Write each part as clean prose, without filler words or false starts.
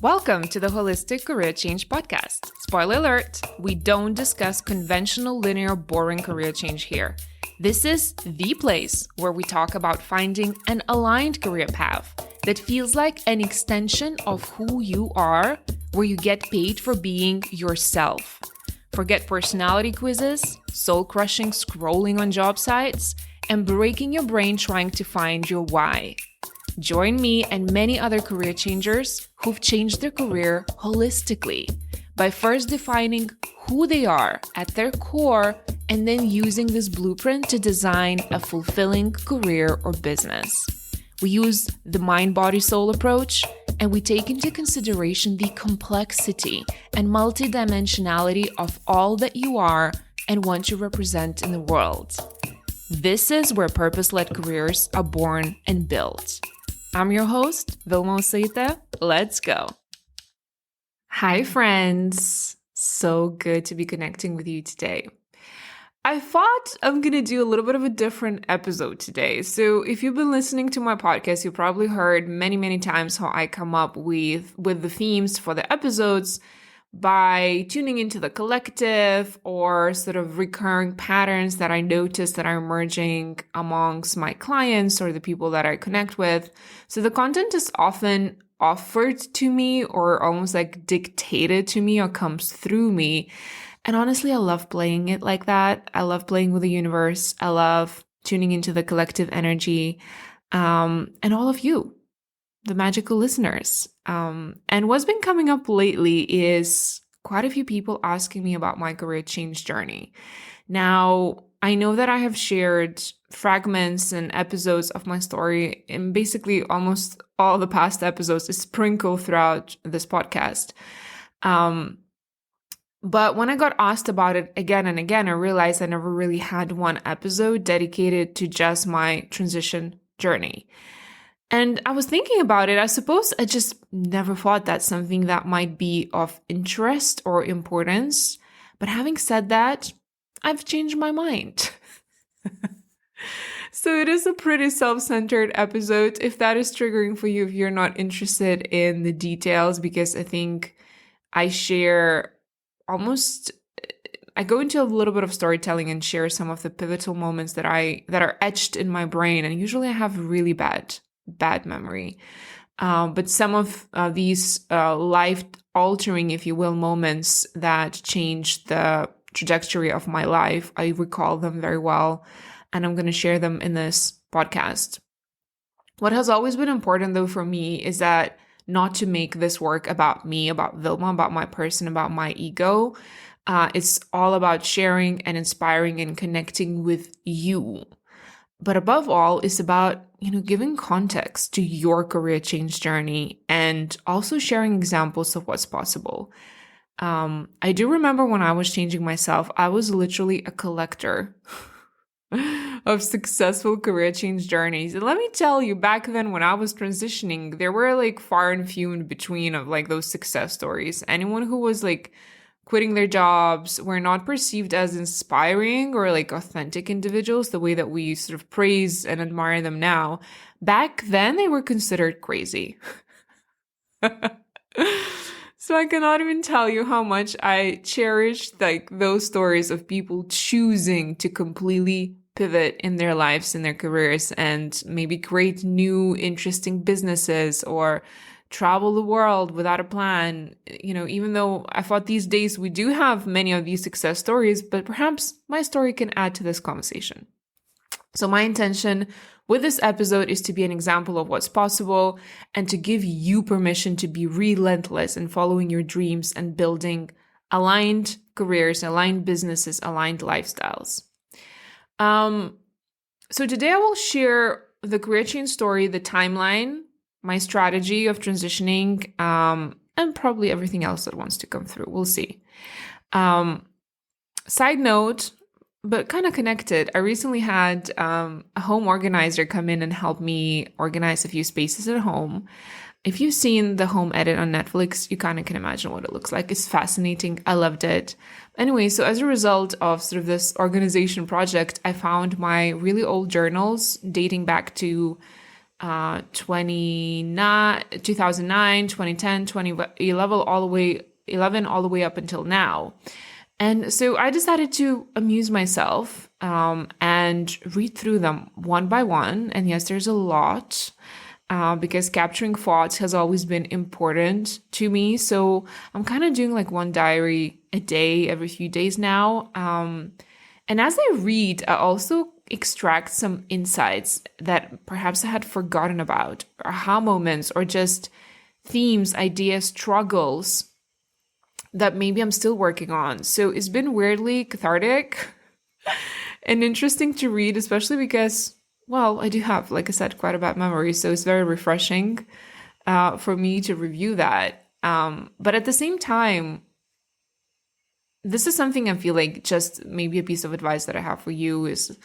Welcome to the Holistic Career Change Podcast. Spoiler alert, we don't discuss conventional, linear, boring career change here. This is the place where we talk about finding an aligned career path that feels like an extension of who you are, where you get paid for being yourself. Forget personality quizzes, soul-crushing scrolling on job sites, and breaking your brain trying to find your why. Join me and many other career changers who've changed their career holistically by first defining who they are at their core and then using this blueprint to design a fulfilling career or business. We use the mind-body-soul approach, and we take into consideration the complexity and multidimensionality of all that you are and want to represent in the world. This is where purpose-led careers are born and built. I'm your host, Vilma Osaita. Let's go. Hi, friends. So good to be connecting with you today. I thought I'm going to do a little bit of a different episode today. So if you've been listening to my podcast, you probably heard many times how I come up with the themes for the episodes by tuning into the collective or sort of recurring patterns that I notice that are emerging amongst my clients or the people that I connect with. So the content is often offered to me or almost like dictated to me or comes through me. And honestly, I love playing it like that. I love playing with the universe. I love tuning into the collective energy, and all of you, the magical listeners. And what's been coming up lately is quite a few people asking me about my career change journey. Now, I know that I have shared fragments and episodes of my story in basically almost all the past episodes is sprinkled throughout this podcast. But when I got asked about it again and again, I realized I never really had one episode dedicated to just my transition journey. And I was thinking about it. I suppose I just never thought that's something that might be of interest or importance. But having said that, I've changed my mind. So it is a pretty self-centered episode. If that is triggering for you, if you're not interested in the details, because I think I go into a little bit of storytelling and share some of the pivotal moments that are etched in my brain. And usually I have really bad memory. But some of these life-altering, if you will, moments that changed the trajectory of my life, I recall them very well. And I'm going to share them in this podcast. What has always been important, though, for me is that not to make this work about me, about Vilma, about my person, about my ego. It's all about sharing and inspiring and connecting with you. But above all, it's about, giving context to your career change journey and also sharing examples of what's possible. I do remember when I was changing myself, I was literally a collector of successful career change journeys. And let me tell you, back then when I was transitioning, there were like far and few in between of like those success stories. Anyone who was like quitting their jobs were not perceived as inspiring or like authentic individuals, the way that we sort of praise and admire them now. Back then, they were considered crazy. So I cannot even tell you how much I cherished like those stories of people choosing to completely pivot in their lives, in their careers, and maybe create new interesting businesses or travel the world without a plan. Even though I thought these days we do have many of these success stories, but perhaps my story can add to this conversation. So my intention with this episode is to be an example of what's possible and to give you permission to be relentless in following your dreams and building aligned careers, aligned businesses, aligned lifestyles. So today I will share the career change story, the timeline, my strategy of transitioning, and probably everything else that wants to come through. We'll see. Side note, but kind of connected, I recently had a home organizer come in and help me organize a few spaces at home. If you've seen The Home Edit on Netflix, you kind of can imagine what it looks like. It's fascinating. I loved it. Anyway, so as a result of sort of this organization project, I found my really old journals dating back to 2009, 2010, 2011, all the way up until now. And so I decided to amuse myself and read through them one by one. And yes, there's a lot because capturing thoughts has always been important to me. So I'm kind of doing like one diary a day, every few days now. And as I read, I also extract some insights that perhaps I had forgotten about, or aha moments, or just themes, ideas, struggles that maybe I'm still working on. So it's been weirdly cathartic and interesting to read, especially because, well, I do have, like I said, quite a bad memory. So it's very refreshing for me to review that. But at the same time, this is something I feel like just maybe a piece of advice that I have for you is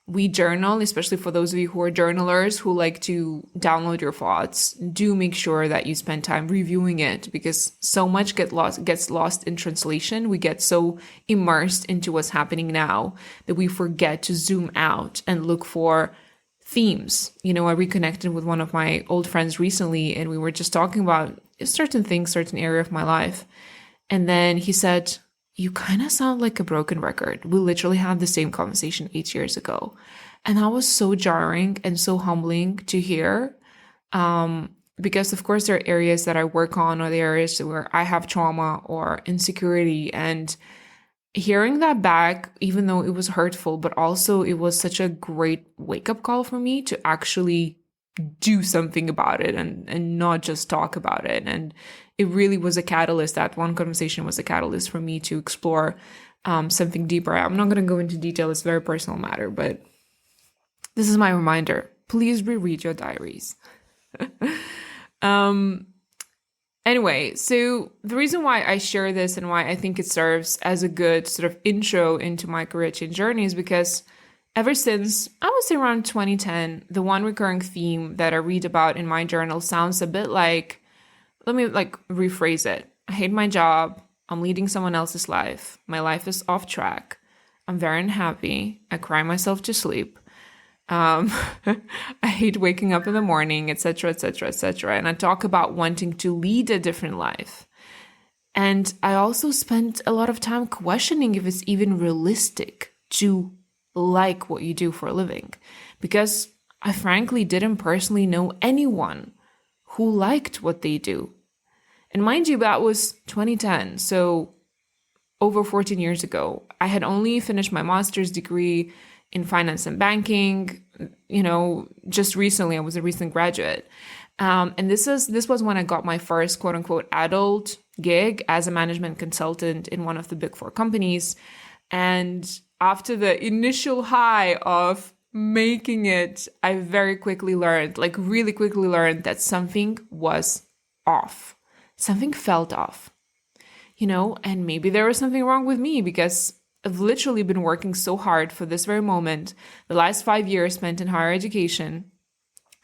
we journal, especially for those of you who are journalers who like to download your thoughts. Do make sure that you spend time reviewing it because so much gets lost in translation. We get so immersed into what's happening now that we forget to zoom out and look for themes. You know, I reconnected with one of my old friends recently and we were just talking about certain things, certain area of my life. And then he said, "You kind of sound like a broken record. We literally had the same conversation 8 years ago." And that was so jarring and so humbling to hear. Because of course there are areas that I work on or the areas where I have trauma or insecurity. And hearing that back, even though it was hurtful, but also it was such a great wake-up call for me to actually do something about it and not just talk about it. And it really was a catalyst. That one conversation was a catalyst for me to explore something deeper. I'm not going to go into detail. It's a very personal matter, but this is my reminder. Please reread your diaries. Anyway, so the reason why I share this and why I think it serves as a good sort of intro into my career change journey is because ever since, I would say around 2010, the one recurring theme that I read about in my journal sounds a bit like, let me like rephrase it. I hate my job. I'm leading someone else's life. My life is off track. I'm very unhappy. I cry myself to sleep. I hate waking up in the morning, etc., etc., etc. And I talk about wanting to lead a different life. And I also spent a lot of time questioning if it's even realistic to like what you do for a living, because I frankly didn't personally know anyone who liked what they do. And mind you, that was 2010, so over 14 years ago. I had only finished my master's degree in finance and banking. You know, just recently, I was a recent graduate. And this was when I got my first quote unquote adult gig as a management consultant in one of the big four companies. And after the initial high of making it, I very quickly learned, like really quickly learned that something was off. Something felt off, you know, and maybe there was something wrong with me because I've literally been working so hard for this very moment. The last 5 years spent in higher education,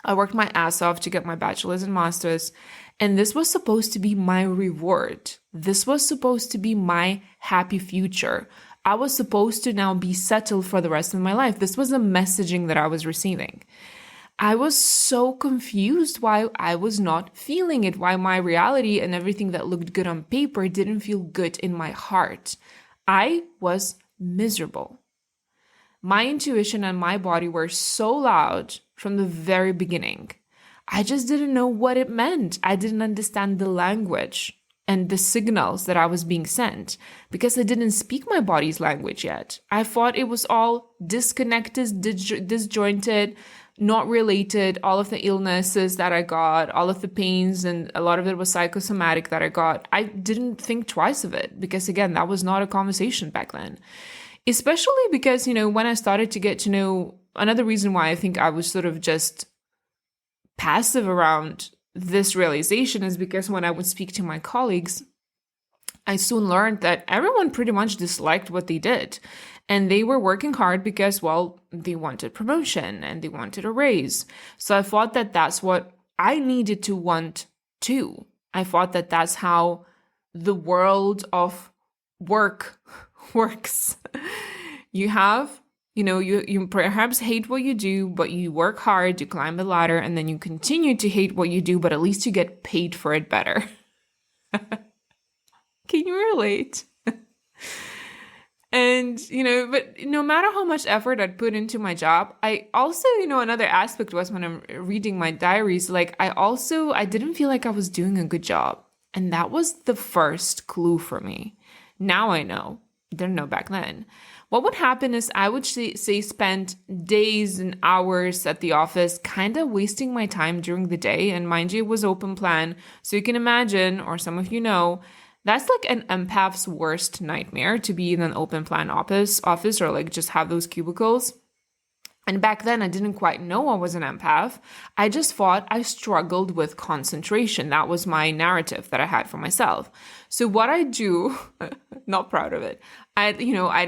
I worked my ass off to get my bachelor's and master's, and this was supposed to be my reward. This was supposed to be my happy future. I was supposed to now be settled for the rest of my life. This was the messaging that I was receiving. I was so confused why I was not feeling it, why my reality and everything that looked good on paper didn't feel good in my heart. I was miserable. My intuition and my body were so loud from the very beginning. I just didn't know what it meant. I didn't understand the language and the signals that I was being sent because I didn't speak my body's language yet. I thought it was all disconnected, disjointed, not related. All of the illnesses that I got, all of the pains, and a lot of it was psychosomatic that I got. I didn't think twice of it because, again, that was not a conversation back then. Especially because, you know, when I started to get to know, another reason why I think I was sort of just passive around this realization is because when I would speak to my colleagues, I soon learned that everyone pretty much disliked what they did. And they were working hard because, well, they wanted promotion and they wanted a raise. So I thought that that's what I needed to want too. I thought that that's how the world of work works. You have You perhaps hate what you do, but you work hard, you climb the ladder, and then you continue to hate what you do, but at least you get paid for it better. Can you relate? And, but no matter how much effort I'd put into my job, I also, another aspect was when I'm reading my diaries, like I didn't feel like I was doing a good job. And that was the first clue for me. Now I know. Didn't know back then. What would happen is I would say spend days and hours at the office, kind of wasting my time during the day. And mind you, it was open plan. So you can imagine, or some of you know, that's like an empath's worst nightmare, to be in an open plan office or like just have those cubicles. And back then I didn't quite know I was an empath. I just thought I struggled with concentration. That was my narrative that I had for myself. So what I do, not proud of it, I'd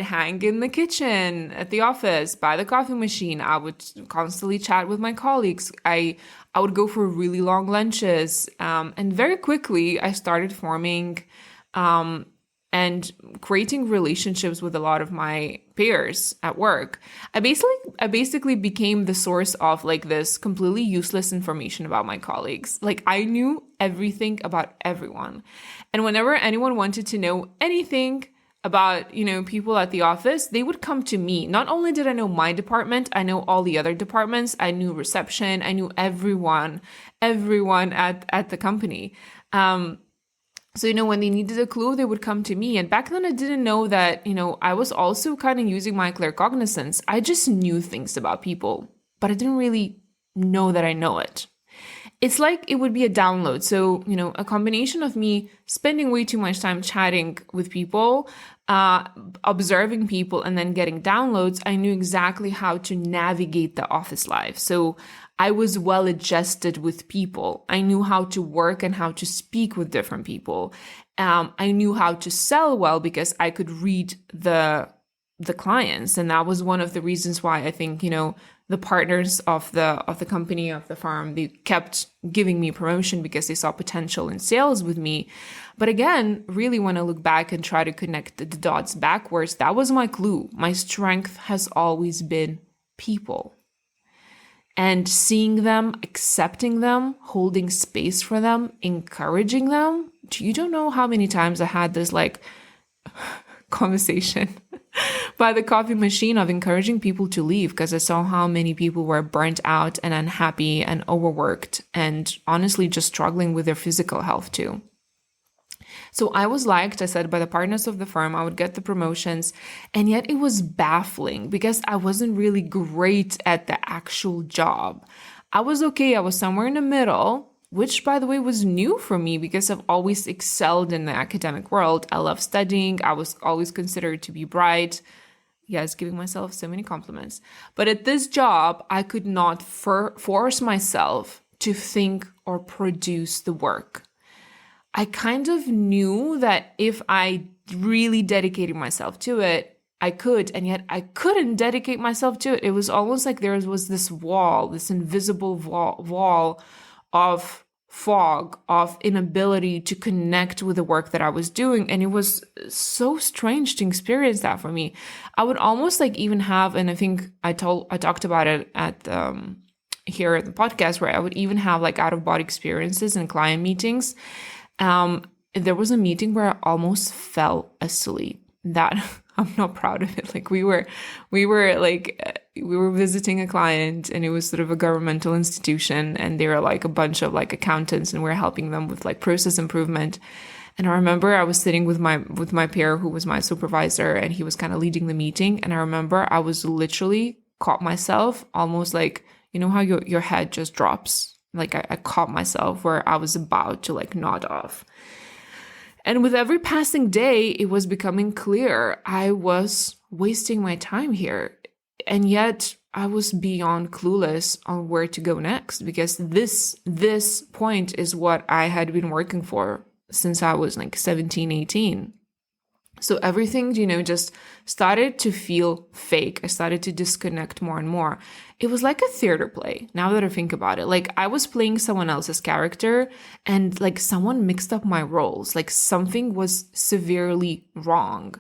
hang in the kitchen at the office by the coffee machine. I would constantly chat with my colleagues. I would go for really long lunches. And very quickly I started forming and creating relationships with a lot of my peers at work. I basically became the source of like this completely useless information about my colleagues. Like I knew everything about everyone. And whenever anyone wanted to know anything about, people at the office, they would come to me. Not only did I know my department, I know all the other departments. I knew reception. I knew everyone at the company. So, when they needed a clue, they would come to me. And back then I didn't know that, I was also kind of using my claircognizance. I just knew things about people, but I didn't really know that I know it. It's like it would be a download. So, a combination of me spending way too much time chatting with people, observing people, and then getting downloads, I knew exactly how to navigate the office life. So I was well adjusted with people. I knew how to work and how to speak with different people. I knew how to sell well because I could read the clients. And that was one of the reasons why I think, the partners of the company, of the firm, they kept giving me promotion because they saw potential in sales with me. But again, really when I look back and try to connect the dots backwards, that was my clue. My strength has always been people. And seeing them, accepting them, holding space for them, encouraging them. You don't know how many times I had this like conversation by the coffee machine of encouraging people to leave because I saw how many people were burnt out and unhappy and overworked and honestly just struggling with their physical health too. So I was liked, I said, by the partners of the firm. I would get the promotions. And yet it was baffling because I wasn't really great at the actual job. I was okay. I was somewhere in the middle, which, by the way, was new for me because I've always excelled in the academic world. I love studying. I was always considered to be bright. Yes, giving myself so many compliments. But at this job, I could not force myself to think or produce the work. I kind of knew that if I really dedicated myself to it, I could, and yet I couldn't dedicate myself to it. It was almost like there was this wall, this invisible wall of fog, of inability to connect with the work that I was doing. And it was so strange to experience that for me. I would almost like even have, and I think I talked about it at here at the podcast, where I would even have like out-of-body experiences in client meetings. There was a meeting where I almost fell asleep. That I'm not proud of it. Like we were visiting a client and it was sort of a governmental institution and they were like a bunch of like accountants and we were helping them with like process improvement. And I remember I was sitting with my peer who was my supervisor and he was kind of leading the meeting. And I remember I was literally caught myself almost like, you know how your head just drops. Like I caught myself where I was about to like nod off. And with every passing day, it was becoming clear I was wasting my time here. And yet I was beyond clueless on where to go next because this point is what I had been working for since I was like 17, 18. So everything, just started to feel fake. I started to disconnect more and more. It was like a theater play, now that I think about it. Like I was playing someone else's character and like someone mixed up my roles. Like something was severely wrong.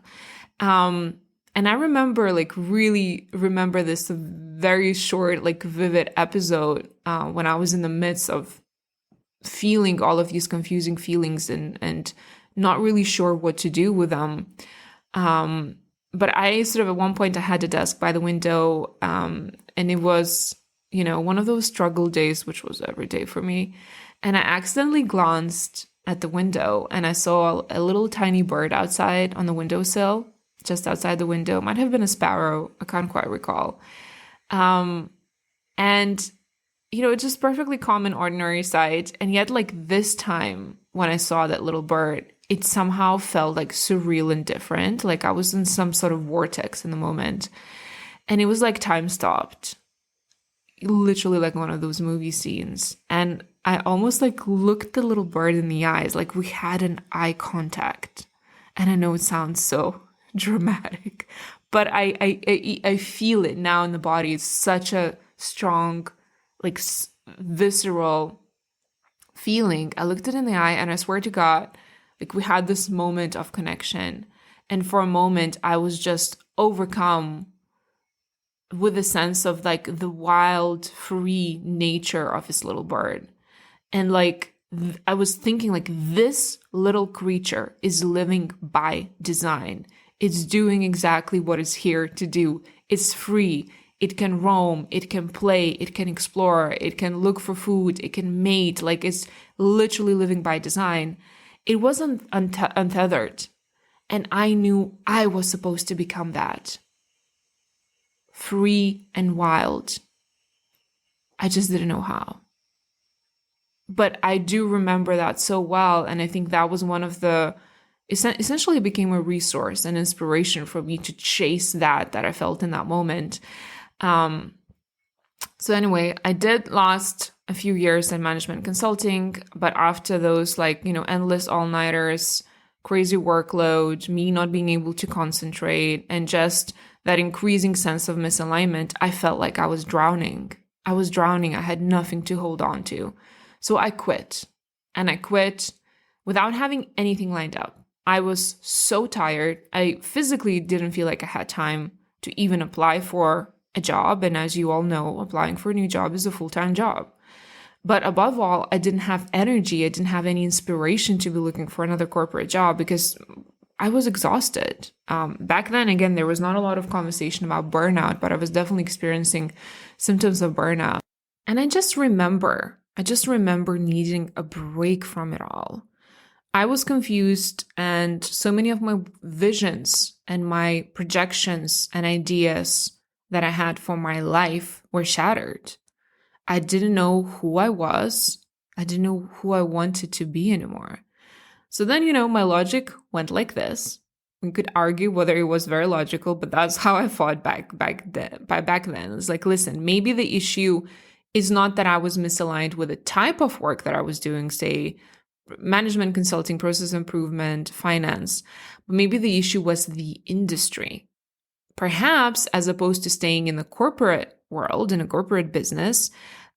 And And I remember, like, really remember this very short, like, vivid episode when I was in the midst of feeling all of these confusing feelings and not really sure what to do with them. But I sort of, at one point, I had a desk by the window, and it was, one of those struggle days, which was every day for me. And I accidentally glanced at the window and I saw a little tiny bird outside on the windowsill, just outside the window. It might have been a sparrow. I can't quite recall. And, it's just perfectly common, ordinary sight. And yet, like, this time when I saw that little bird, it somehow felt like surreal and different. Like I was in some sort of vortex in the moment. And it was like time stopped. Literally like one of those movie scenes. And I almost like looked the little bird in the eyes, like we had an eye contact. And I know it sounds so dramatic, but I feel it now in the body. It's such a strong, like visceral feeling. I looked it in the eye and I swear to God, like we had this moment of connection. And for a moment, I was just overcome with a sense of like the wild, free nature of this little bird. And like, I was thinking like this little creature is living by design. It's doing exactly what it's here to do. It's free. It can roam, it can play, it can explore, it can look for food, it can mate. Like it's literally living by design. It wasn't untethered. And I knew I was supposed to become that. Free and wild. I just didn't know how. But I do remember that so well. And I think that was one of the, essentially it became a resource and inspiration for me to chase that I felt in that moment. So anyway, I did last a few years in management consulting, but after those like, endless all-nighters, crazy workload, me not being able to concentrate, and just that increasing sense of misalignment, I felt like I was drowning. I had nothing to hold on to. So I quit. And I quit without having anything lined up. I was so tired. I physically didn't feel like I had time to even apply for a job. And as you all know, applying for a new job is a full-time job. But above all, I didn't have energy. I didn't have any inspiration to be looking for another corporate job because I was exhausted. Back then, again, there was not a lot of conversation about burnout, but I was definitely experiencing symptoms of burnout. And I just remember needing a break from it all. I was confused, and so many of my visions and my projections and ideas that I had for my life were shattered. I didn't know who I was. I didn't know who I wanted to be anymore. So then, my logic went like this. We could argue whether it was very logical, but that's how I thought back then. It's like, listen, maybe the issue is not that I was misaligned with the type of work that I was doing, say, management consulting, process improvement, finance, but maybe the issue was the industry. Perhaps as opposed to staying in the corporate world, in a corporate business,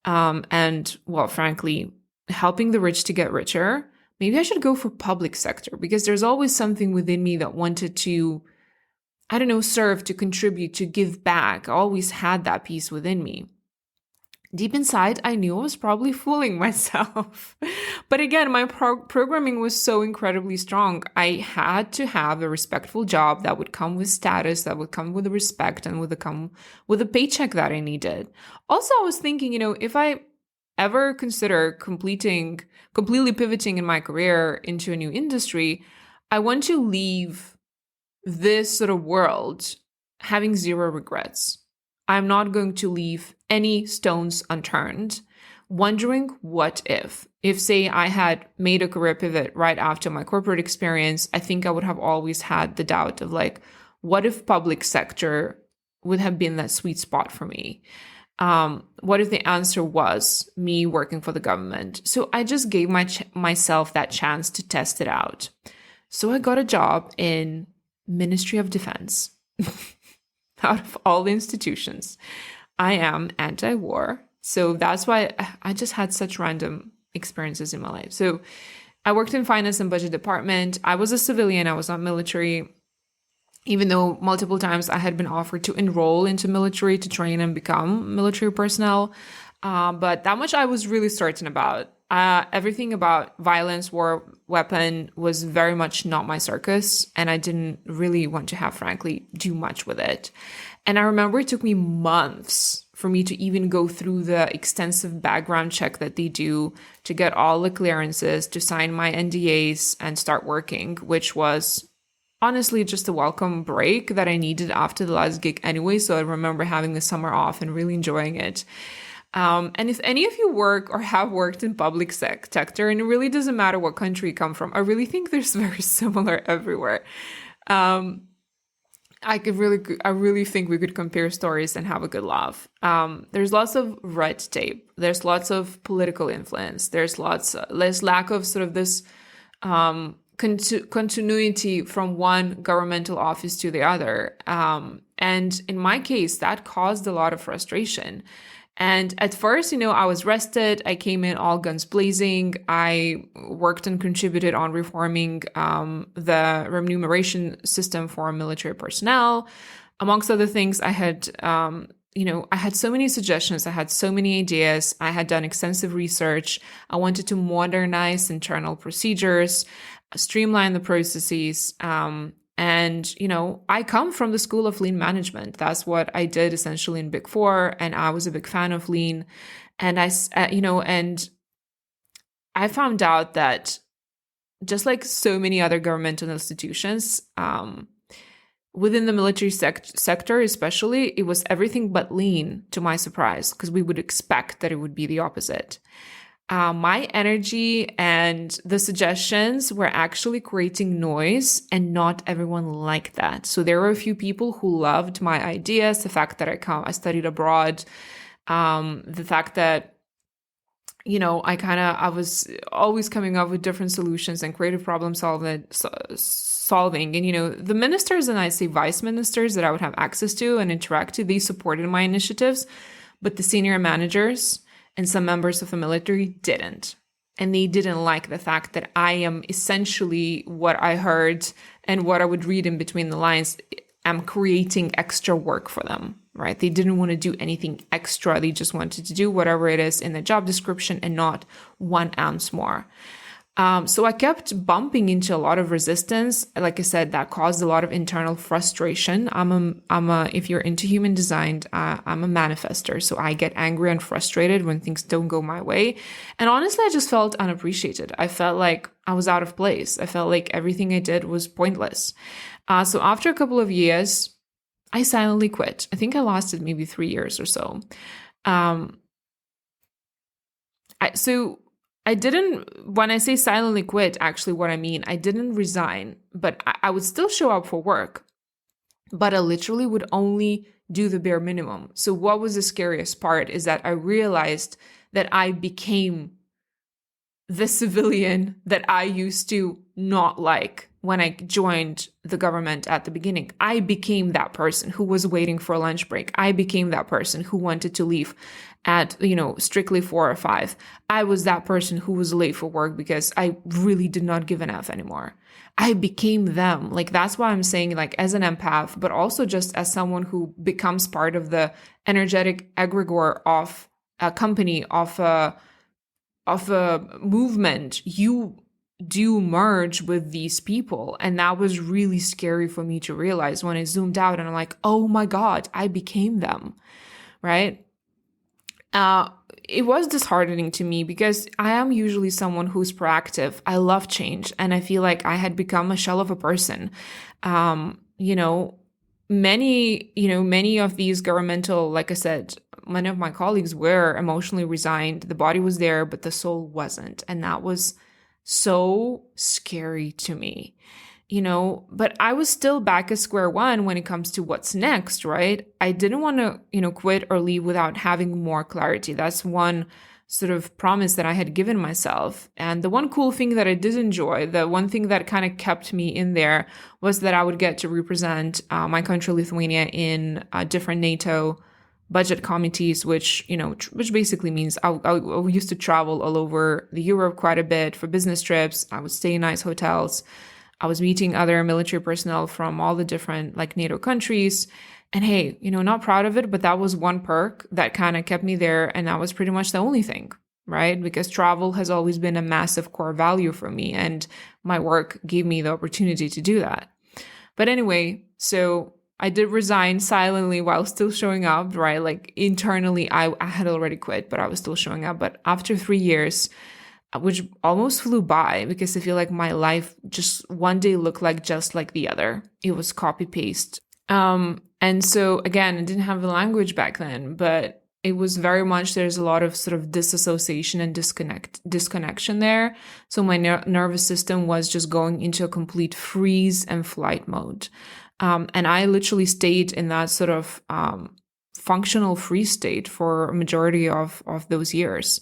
and, well, frankly, helping the rich to get richer, maybe I should go for public sector because there's always something within me that wanted to, serve, to contribute, to give back. I always had that piece within me. Deep inside, I knew I was probably fooling myself. But again, my programming was so incredibly strong. I had to have a respectful job that would come with status, that would come with the respect, and would come with a paycheck that I needed. Also, I was thinking, if I ever consider completely pivoting in my career into a new industry, I want to leave this sort of world having zero regrets. I'm not going to leave any stones unturned, wondering what if. If, say, I had made a career pivot right after my corporate experience, I think I would have always had the doubt of like, what if public sector would have been that sweet spot for me? What if the answer was me working for the government? So I just gave myself that chance to test it out. So I got a job in Ministry of Defense. Out of all the institutions, I am anti-war. So that's why I just had such random experiences in my life. So I worked in finance and budget department. I was a civilian. I was not military. even though multiple times I had been offered to enroll into military to train and become military personnel. But that much I was really certain about. Everything about violence, war, weapon was very much not my circus, and I didn't really want to have, frankly, do much with it. And I remember it took me months for me to even go through the extensive background check that they do to get all the clearances, to sign my NDAs and start working, which was honestly just a welcome break that I needed after the last gig anyway. So I remember having the summer off and really enjoying it. And if any of you work or have worked in public sector, and it really doesn't matter what country you come from, I really think there's very similar everywhere. I really think we could compare stories and have a good laugh. There's lots of red tape. There's lots of political influence. There's lack of sort of this continuity from one governmental office to the other. And in my case, that caused a lot of frustration. And at first, I was rested. I came in all guns blazing. I worked and contributed on reforming the remuneration system for military personnel. Amongst other things, I had so many suggestions. I had so many ideas. I had done extensive research. I wanted to modernize internal procedures, streamline the processes. And, I come from the school of lean management. That's what I did essentially in Big Four. And I was a big fan of lean. And and I found out that just like so many other governmental institutions, within the military sector, especially, it was everything but lean, to my surprise, because we would expect that it would be the opposite. My energy and the suggestions were actually creating noise, and not everyone liked that. So there were a few people who loved my ideas, the fact that I studied abroad, the fact that, I was always coming up with different solutions and creative problem solving. And, the ministers, and I'd say vice ministers that I would have access to and interact to, they supported my initiatives, but the senior managers and some members of the military didn't. And they didn't like the fact that I am essentially what I heard and what I would read in between the lines. I'm creating extra work for them, right? They didn't want to do anything extra. They just wanted to do whatever it is in the job description and not 1 ounce more. So I kept bumping into a lot of resistance. Like I said, that caused a lot of internal frustration. If you're into human design, I'm a manifester. So I get angry and frustrated when things don't go my way. And honestly, I just felt unappreciated. I felt like I was out of place. I felt like everything I did was pointless. So after a couple of years, I silently quit. I think I lasted maybe 3 years or so. I didn't, when I say silently quit, actually what I mean, I didn't resign, but I would still show up for work, but I literally would only do the bare minimum. So what was the scariest part is that I realized that I became the civilian that I used to not like when I joined the government at the beginning. I became that person who was waiting for a lunch break. I became that person who wanted to leave at, strictly 4 or 5. I was that person who was late for work because I really did not give an F anymore. I became them. Like, that's why I'm saying, like, as an empath, but also just as someone who becomes part of the energetic egregore of a company, of a movement, you do merge with these people. And that was really scary for me to realize when I zoomed out and I'm like, oh my God, I became them, right? It was disheartening to me because I am usually someone who's proactive. I love change, and I feel like I had become a shell of a person. Many of these governmental, like I said, many of my colleagues were emotionally resigned. The body was there, but the soul wasn't. And that was so scary to me. But I was still back at square one when it comes to what's next, right? I didn't want to, quit or leave without having more clarity. That's one sort of promise that I had given myself. And the one cool thing that I did enjoy, the one thing that kind of kept me in there, was that I would get to represent my country, Lithuania, in different NATO budget committees, which basically means I used to travel all over the Europe quite a bit for business trips. I would stay in nice hotels. I was meeting other military personnel from all the different like NATO countries. And hey, not proud of it, but that was one perk that kind of kept me there. And that was pretty much the only thing, right? Because travel has always been a massive core value for me. And my work gave me the opportunity to do that. But anyway, so I did resign silently while still showing up, right? Like internally, I had already quit, but I was still showing up. But after 3 years, which almost flew by because I feel like my life just one day looked like just like the other. It was copy paste. And so again, I didn't have the language back then, but it was very much, there's a lot of sort of disassociation and disconnection there. So my nervous system was just going into a complete freeze and flight mode. And I literally stayed in that sort of functional freeze state for a majority of those years.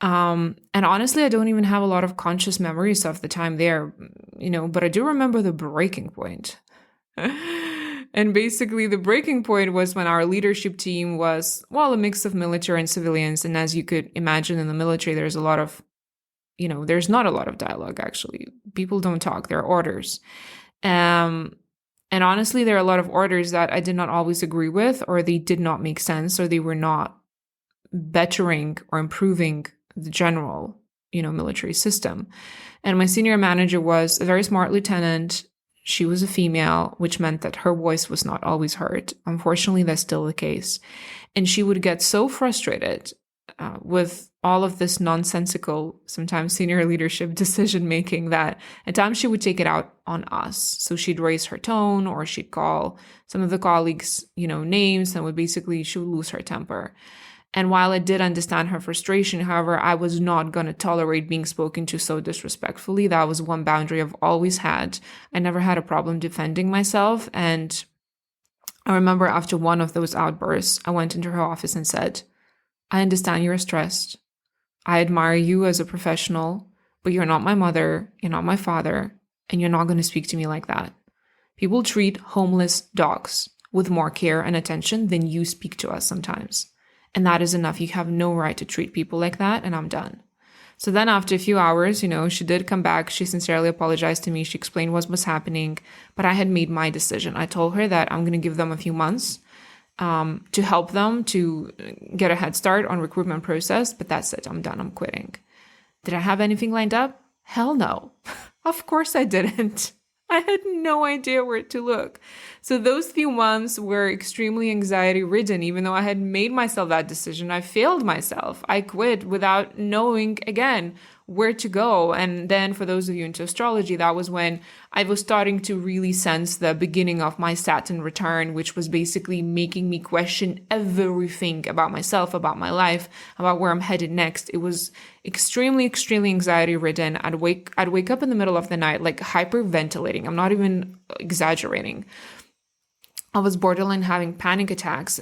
And honestly, I don't even have a lot of conscious memories of the time there, but I do remember the breaking point. And basically the breaking point was when our leadership team was, well, a mix of military and civilians. And as you could imagine in the military, there's a lot of, there's not a lot of dialogue, actually. People don't talk, there are orders. And honestly, there are a lot of orders that I did not always agree with, or they did not make sense, or they were not bettering or improving the general, military system. And my senior manager was a very smart lieutenant. She was a female, which meant that her voice was not always heard. Unfortunately, that's still the case. And she would get so frustrated with all of this nonsensical, sometimes senior leadership decision making, that at times she would take it out on us. So she'd raise her tone, or she'd call some of the colleagues, names, and she would lose her temper. And while I did understand her frustration, however, I was not going to tolerate being spoken to so disrespectfully. That was one boundary I've always had. I never had a problem defending myself. And I remember after one of those outbursts, I went into her office and said, I understand you're stressed. I admire you as a professional, but you're not my mother, you're not my father, and you're not going to speak to me like that. People treat homeless dogs with more care and attention than you speak to us sometimes. And that is enough. You have no right to treat people like that, and I'm done. So then after a few hours, she did come back. She sincerely apologized to me. She explained what was happening, but I had made my decision. I told her that I'm going to give them a few months to help them to get a head start on recruitment process, but that's it. I'm done. I'm quitting. Did I have anything lined up? Hell no. Of course I didn't. I had no idea where to look. So those few months were extremely anxiety ridden. Even though I had made myself that decision, I failed myself. I quit without knowing, again, where to go. And then for those of you into astrology, that was when I was starting to really sense the beginning of my Saturn return, which was basically making me question everything about myself, about my life, about where I'm headed next. It was extremely, extremely anxiety ridden. I'd wake up in the middle of the night, like hyperventilating. I'm not even exaggerating. I was borderline having panic attacks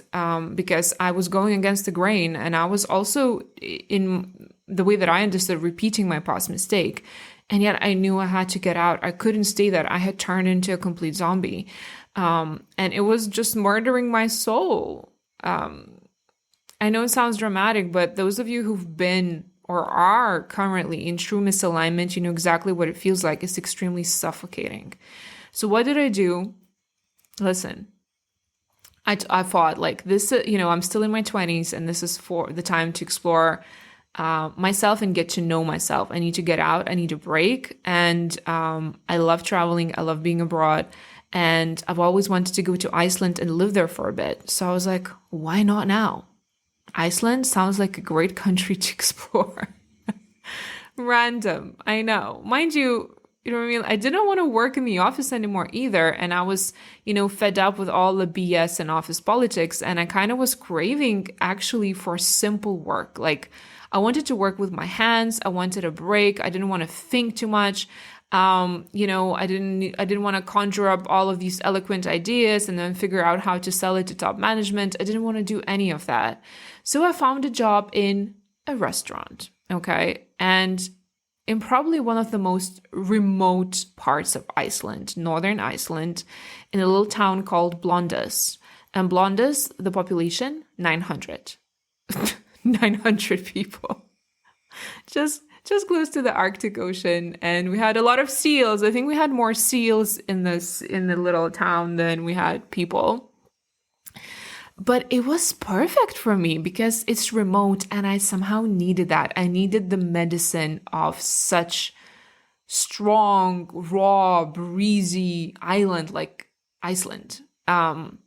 because I was going against the grain. And I was also, in the way that I understood, repeating my past mistake. And yet I knew I had to get out. I couldn't stay there. I had turned into a complete zombie. And it was just murdering my soul. I know it sounds dramatic, but those of you who've been or are currently in true misalignment, you know exactly what it feels like. It's extremely suffocating. So what did I do? Listen, I thought like this, I'm still in my 20s and this is for the time to explore myself and get to know myself. I need to get out. I need to break. And I love traveling. I love being abroad. And I've always wanted to go to Iceland and live there for a bit. So I was like, why not now? Iceland sounds like a great country to explore. Random, I know. Mind you, you know what I mean? I didn't want to work in the office anymore either. And I was, fed up with all the BS and office politics. And I kind of was craving actually for simple work. Like I wanted to work with my hands. I wanted a break. I didn't want to think too much. I didn't want to conjure up all of these eloquent ideas and then figure out how to sell it to top management. I didn't want to do any of that. So I found a job in a restaurant. Okay. And in probably one of the most remote parts of Iceland, northern Iceland, in a little town called Blondus. And Blondus, the population, 900. 900 people. Just just close to the Arctic Ocean, and we had a lot of seals. I think we had more seals in the little town than we had people. But it was perfect for me because it's remote and I somehow needed that. I needed the medicine of such strong, raw, breezy island like Iceland. And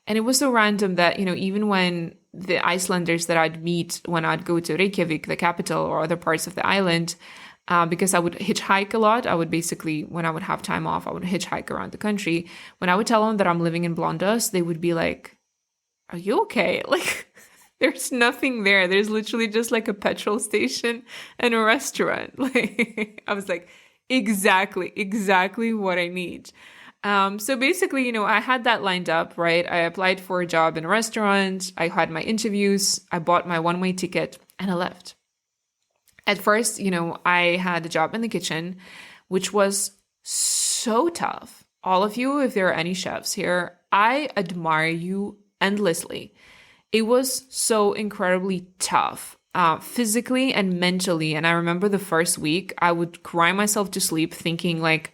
it was so random that, even when the Icelanders that I'd meet when I'd go to Reykjavik, the capital, or other parts of the island, because I would hitchhike a lot. I would basically, when I would have time off, I would hitchhike around the country. When I would tell them that I'm living in Blondas, they would be like, "Are you okay?" Like, there's nothing there. There's literally just like a petrol station and a restaurant. Like, I was like, exactly what I need. So basically, I had that lined up, right? I applied for a job in a restaurant. I had my interviews. I bought my one-way ticket and I left. At first, I had a job in the kitchen, which was so tough. All of you, if there are any chefs here, I admire you endlessly. It was so incredibly tough, physically and mentally. And I remember the first week, I would cry myself to sleep thinking like,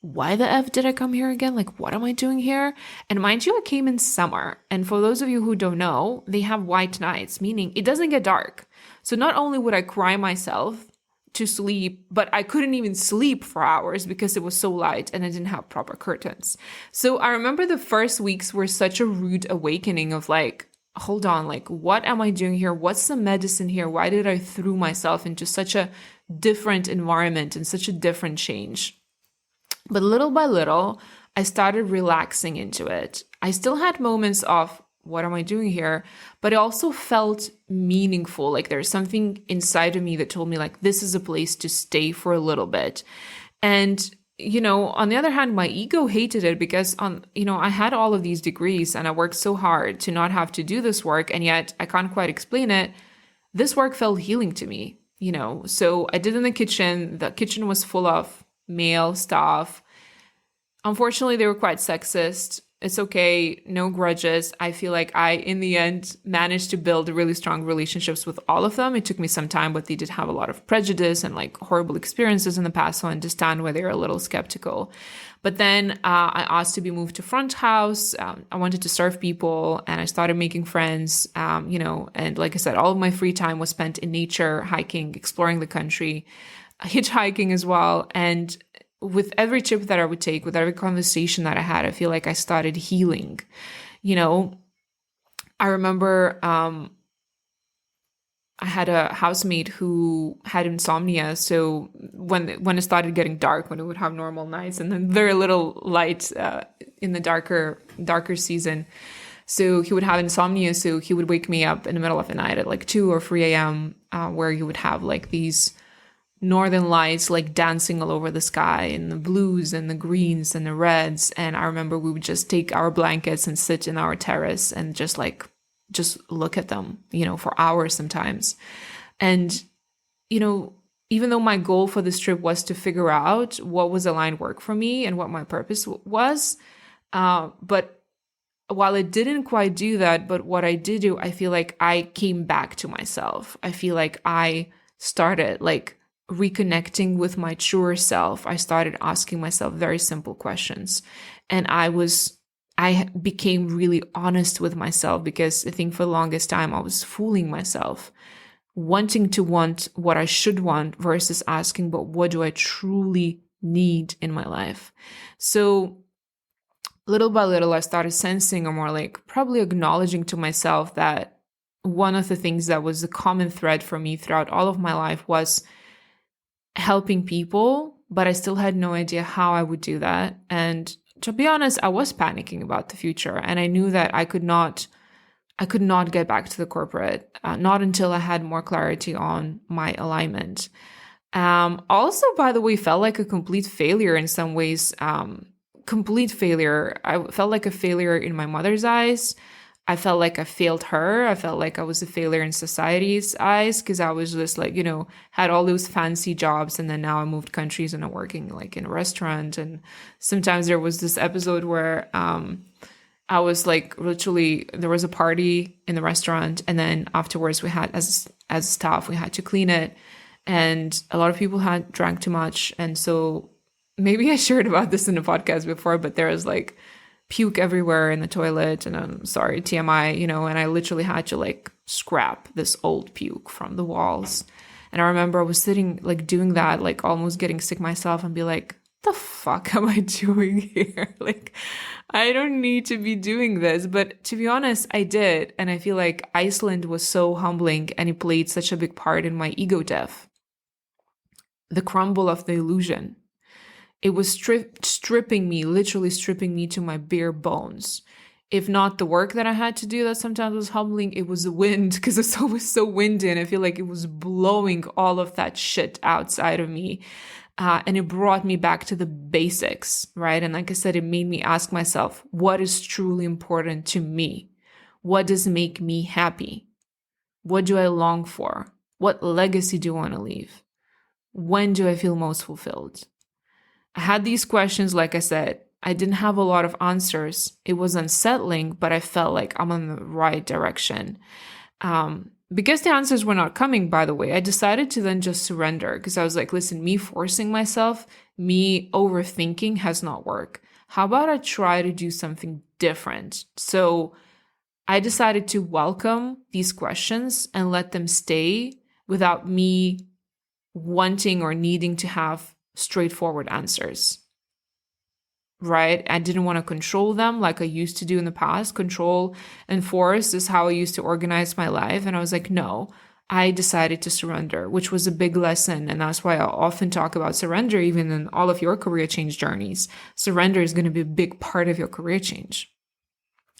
why the F did I come here again? Like, what am I doing here? And mind you, I came in summer. And for those of you who don't know, they have white nights, meaning it doesn't get dark. So not only would I cry myself to sleep, but I couldn't even sleep for hours because it was so light and I didn't have proper curtains. So I remember the first weeks were such a rude awakening of like, hold on, like, what am I doing here? What's the medicine here? Why did I throw myself into such a different environment and such a different change? But little by little, I started relaxing into it. I still had moments of, what am I doing here? But it also felt meaningful. Like there's something inside of me that told me like, this is a place to stay for a little bit. And, on the other hand, my ego hated it because I had all of these degrees and I worked so hard to not have to do this work. And yet I can't quite explain it. This work felt healing to me, So I did in the kitchen. The kitchen was full of male staff. Unfortunately, they were quite sexist. It's okay, no grudges. I feel like I, in the end, managed to build really strong relationships with all of them. It took me some time, but they did have a lot of prejudice and like horrible experiences in the past, so I understand why they're a little skeptical. But then I asked to be moved to front house. I wanted to serve people and I started making friends, and like I said, all of my free time was spent in nature, hiking, exploring the country, hitchhiking as well. And with every trip that I would take, with every conversation that I had, I feel like I started healing. I remember I had a housemate who had insomnia. So when it started getting dark, when it would have normal nights and then very little light in the darker season, so he would have insomnia. So he would wake me up in the middle of the night at like 2 or 3 a.m. Where you would have like these northern lights like dancing all over the sky, and the blues and the greens and the reds. And I remember we would just take our blankets and sit in our terrace and just look at them, for hours sometimes. And, even though my goal for this trip was to figure out what was aligned work for me and what my purpose was, but while it didn't quite do that, but what I did do, I feel like I came back to myself. I feel like I started like reconnecting with my truer self. I started asking myself very simple questions. And I became really honest with myself, because I think for the longest time I was fooling myself, wanting to want what I should want versus asking, but what do I truly need in my life? So little by little, I started sensing, or more like probably acknowledging to myself, that one of the things that was the common thread for me throughout all of my life was helping people, but I still had no idea how I would do that. And to be honest, I was panicking about the future, and I knew that I could not get back to the corporate, not until I had more clarity on my alignment. Also, by the way, felt like a complete failure in some ways. Complete failure. I felt like a failure in my mother's eyes. I felt like I failed her. I felt like I was a failure in society's eyes, because I was just like, had all those fancy jobs. And then now I moved countries and I'm working like in a restaurant. And sometimes there was this episode where I was like, literally, there was a party in the restaurant. And then afterwards we had, as staff, we had to clean it. and a lot of people had drank too much. And so maybe I shared about this in a podcast before, but there was like puke everywhere in the toilet, and I'm sorry, TMI, and I literally had to like scrap this old puke from the walls. And I remember I was sitting like doing that, like almost getting sick myself, and be like, the fuck am I doing here? Like, I don't need to be doing this. But to be honest, I did. And I feel like Iceland was so humbling, and it played such a big part in my ego death. The crumble of the illusion. It was stripping me, literally stripping me to my bare bones. If not the work that I had to do that sometimes was humbling, it was the wind, because it was so windy, and I feel like it was blowing all of that shit outside of me. And it brought me back to the basics, right? And like I said, it made me ask myself, what is truly important to me? What does make me happy? What do I long for? What legacy do I want to leave? When do I feel most fulfilled? I had these questions, like I said. I didn't have a lot of answers. It was unsettling, but I felt like I'm in the right direction. Because the answers were not coming, by the way, I decided to then just surrender, because I was like, listen, me forcing myself, me overthinking has not worked. How about I try to do something different? So I decided to welcome these questions and let them stay without me wanting or needing to have straightforward answers. Right? I didn't want to control them like I used to do in the past. Control and force is how I used to organize my life. And I was like, no, I decided to surrender, which was a big lesson. And that's why I often talk about surrender, even in all of your career change journeys. Surrender is going to be a big part of your career change.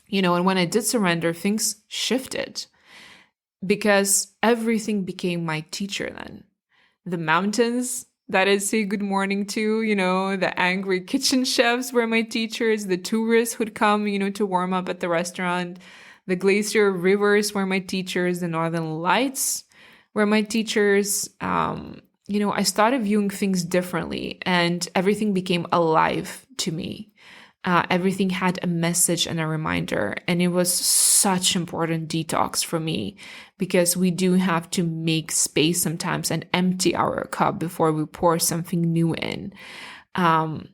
And when I did surrender, things shifted, because everything became my teacher then. The mountains that I say good morning to, the angry kitchen chefs were my teachers, the tourists who'd come, to warm up at the restaurant, the glacier rivers were my teachers, the northern lights were my teachers. I started viewing things differently, and everything became alive to me. Everything had a message and a reminder, and it was such important detox for me, because we do have to make space sometimes and empty our cup before we pour something new in. And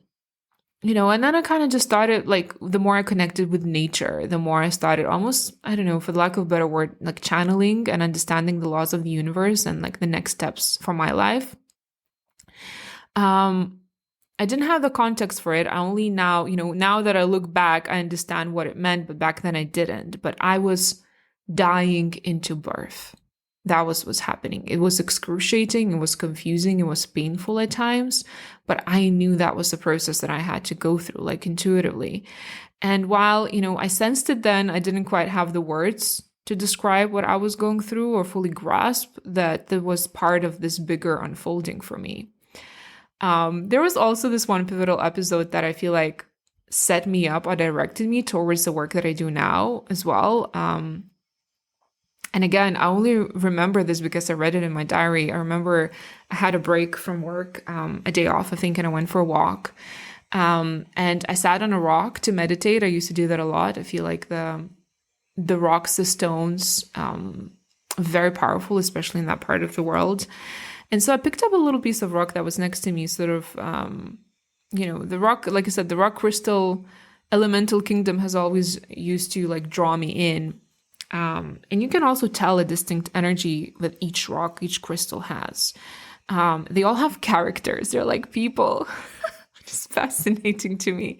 then I kind of just started, like, the more I connected with nature, the more I started almost, I don't know, for the lack of a better word, like channeling and understanding the laws of the universe and like the next steps for my life. I didn't have the context for it. I only now, now that I look back, I understand what it meant, but back then I didn't. But I was dying into birth. That was what's happening. It was excruciating. It was confusing. It was painful at times, but I knew that was the process that I had to go through, like intuitively. And while, I sensed it then, I didn't quite have the words to describe what I was going through or fully grasp that there was part of this bigger unfolding for me. There was also this one pivotal episode that I feel like set me up or directed me towards the work that I do now as well. And again, I only remember this because I read it in my diary. I remember I had a break from work, a day off, I think, and I went for a walk. And I sat on a rock to meditate. I used to do that a lot. I feel like the rocks, the stones, very powerful, especially in that part of the world. And so I picked up a little piece of rock that was next to me, sort of, the rock, like I said, the rock crystal elemental kingdom has always used to like draw me in. And you can also tell a distinct energy that each rock, each crystal has. They all have characters. They're like people. It's fascinating to me.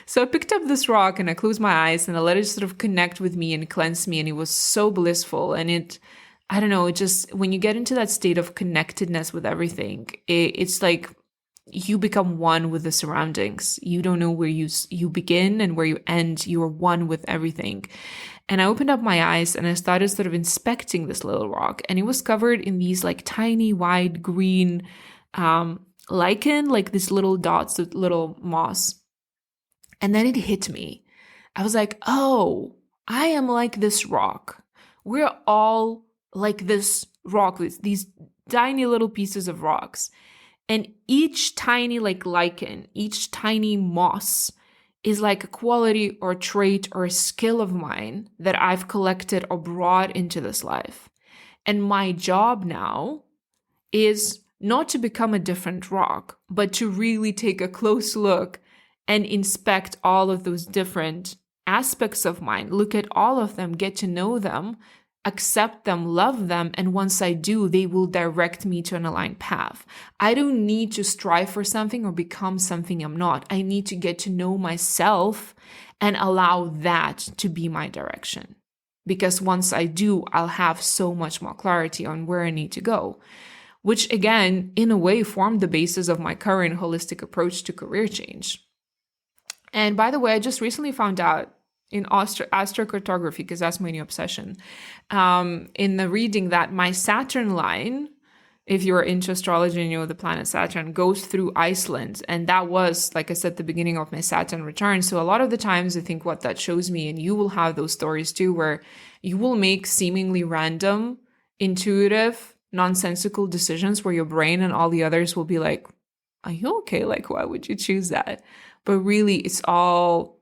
So I picked up this rock and I closed my eyes and I let it sort of connect with me and cleanse me. And it was so blissful. And I don't know, it just, when you get into that state of connectedness with everything, it's like you become one with the surroundings. You don't know where you begin and where you end. You are one with everything. And I opened up my eyes and I started sort of inspecting this little rock. And it was covered in these like tiny, wide, green lichen, like these little dots, little moss. And then it hit me. I was like, oh, I am like this rock. We're all like this rock with these tiny little pieces of rocks. And each tiny like lichen, each tiny moss is like a quality or trait or a skill of mine that I've collected or brought into this life. And my job now is not to become a different rock, but to really take a close look and inspect all of those different aspects of mine, look at all of them, get to know them, accept them, love them. And once I do, they will direct me to an aligned path. I don't need to strive for something or become something I'm not. I need to get to know myself and allow that to be my direction. Because once I do, I'll have so much more clarity on where I need to go, which again, in a way, formed the basis of my current holistic approach to career change. And by the way, I just recently found out in astrocartography, because that's my new obsession, in the reading that my Saturn line, if you're into astrology and you know the planet Saturn, goes through Iceland. And that was, like I said, the beginning of my Saturn return. So a lot of the times I think what that shows me, and you will have those stories too, where you will make seemingly random, intuitive, nonsensical decisions where your brain and all the others will be like, are you okay? Like, why would you choose that? But really, it's all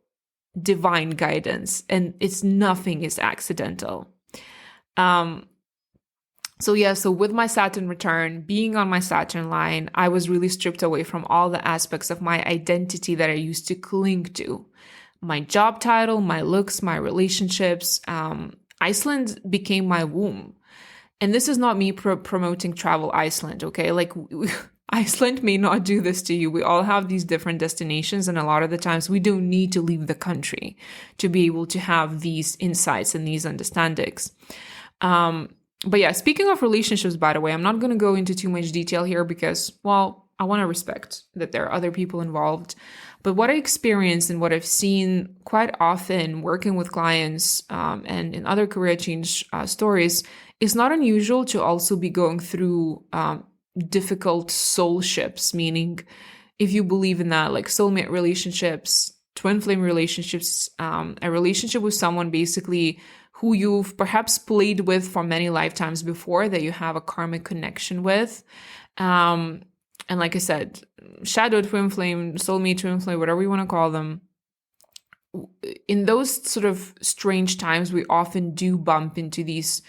divine guidance, and nothing is accidental. So with my Saturn return, being on my Saturn line, I was really stripped away from all the aspects of my identity that I used to cling to. My job title, my looks, my relationships. Iceland became my womb. And this is not me promoting travel Iceland, okay? Like, Iceland may not do this to you. We all have these different destinations, and a lot of the times we don't need to leave the country to be able to have these insights and these understandings. But yeah, speaking of relationships, by the way, I'm not going to go into too much detail here because, well, I want to respect that there are other people involved. But what I experienced and what I've seen quite often working with clients and in other career change stories is not unusual to also be going through difficult soul ships, meaning if you believe in that, like soulmate relationships, twin flame relationships, a relationship with someone basically who you've perhaps played with for many lifetimes before, that you have a karmic connection with. And like I said, shadow twin flame, soulmate twin flame, whatever you want to call them. In those sort of strange times, we often do bump into these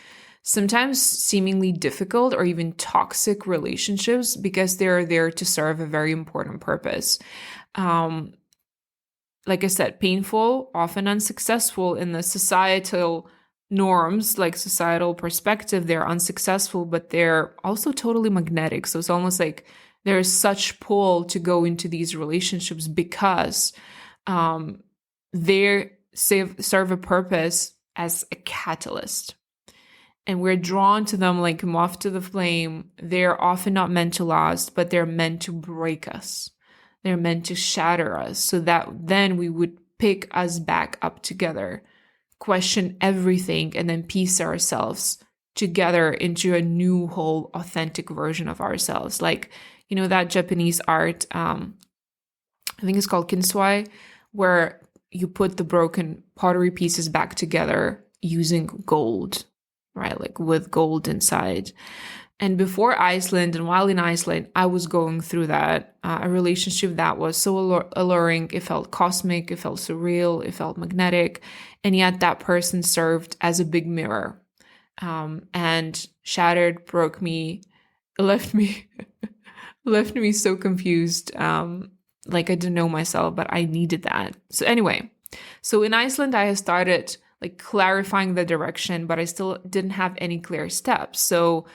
sometimes seemingly difficult or even toxic relationships because they're there to serve a very important purpose. Like I said, painful, often unsuccessful in the societal norms, like societal perspective, they're unsuccessful, but they're also totally magnetic. So it's almost like there's such pull to go into these relationships because they serve a purpose as a catalyst. And we're drawn to them like moth to the flame. They're often not meant to last, but they're meant to break us. They're meant to shatter us so that then we would pick us back up together, question everything, and then piece ourselves together into a new, whole, authentic version of ourselves. Like, you know, that Japanese art, I think it's called kintsugi, where you put the broken pottery pieces back together using gold, right? Like with gold inside. And before Iceland and while in Iceland, I was going through that, a relationship that was so alluring. It felt cosmic, it felt surreal, it felt magnetic. And yet that person served as a big mirror and shattered, broke me, left me so confused. Like I didn't know myself, but I needed that. So anyway, so in Iceland, I had started like clarifying the direction, but I still didn't have any clear steps. So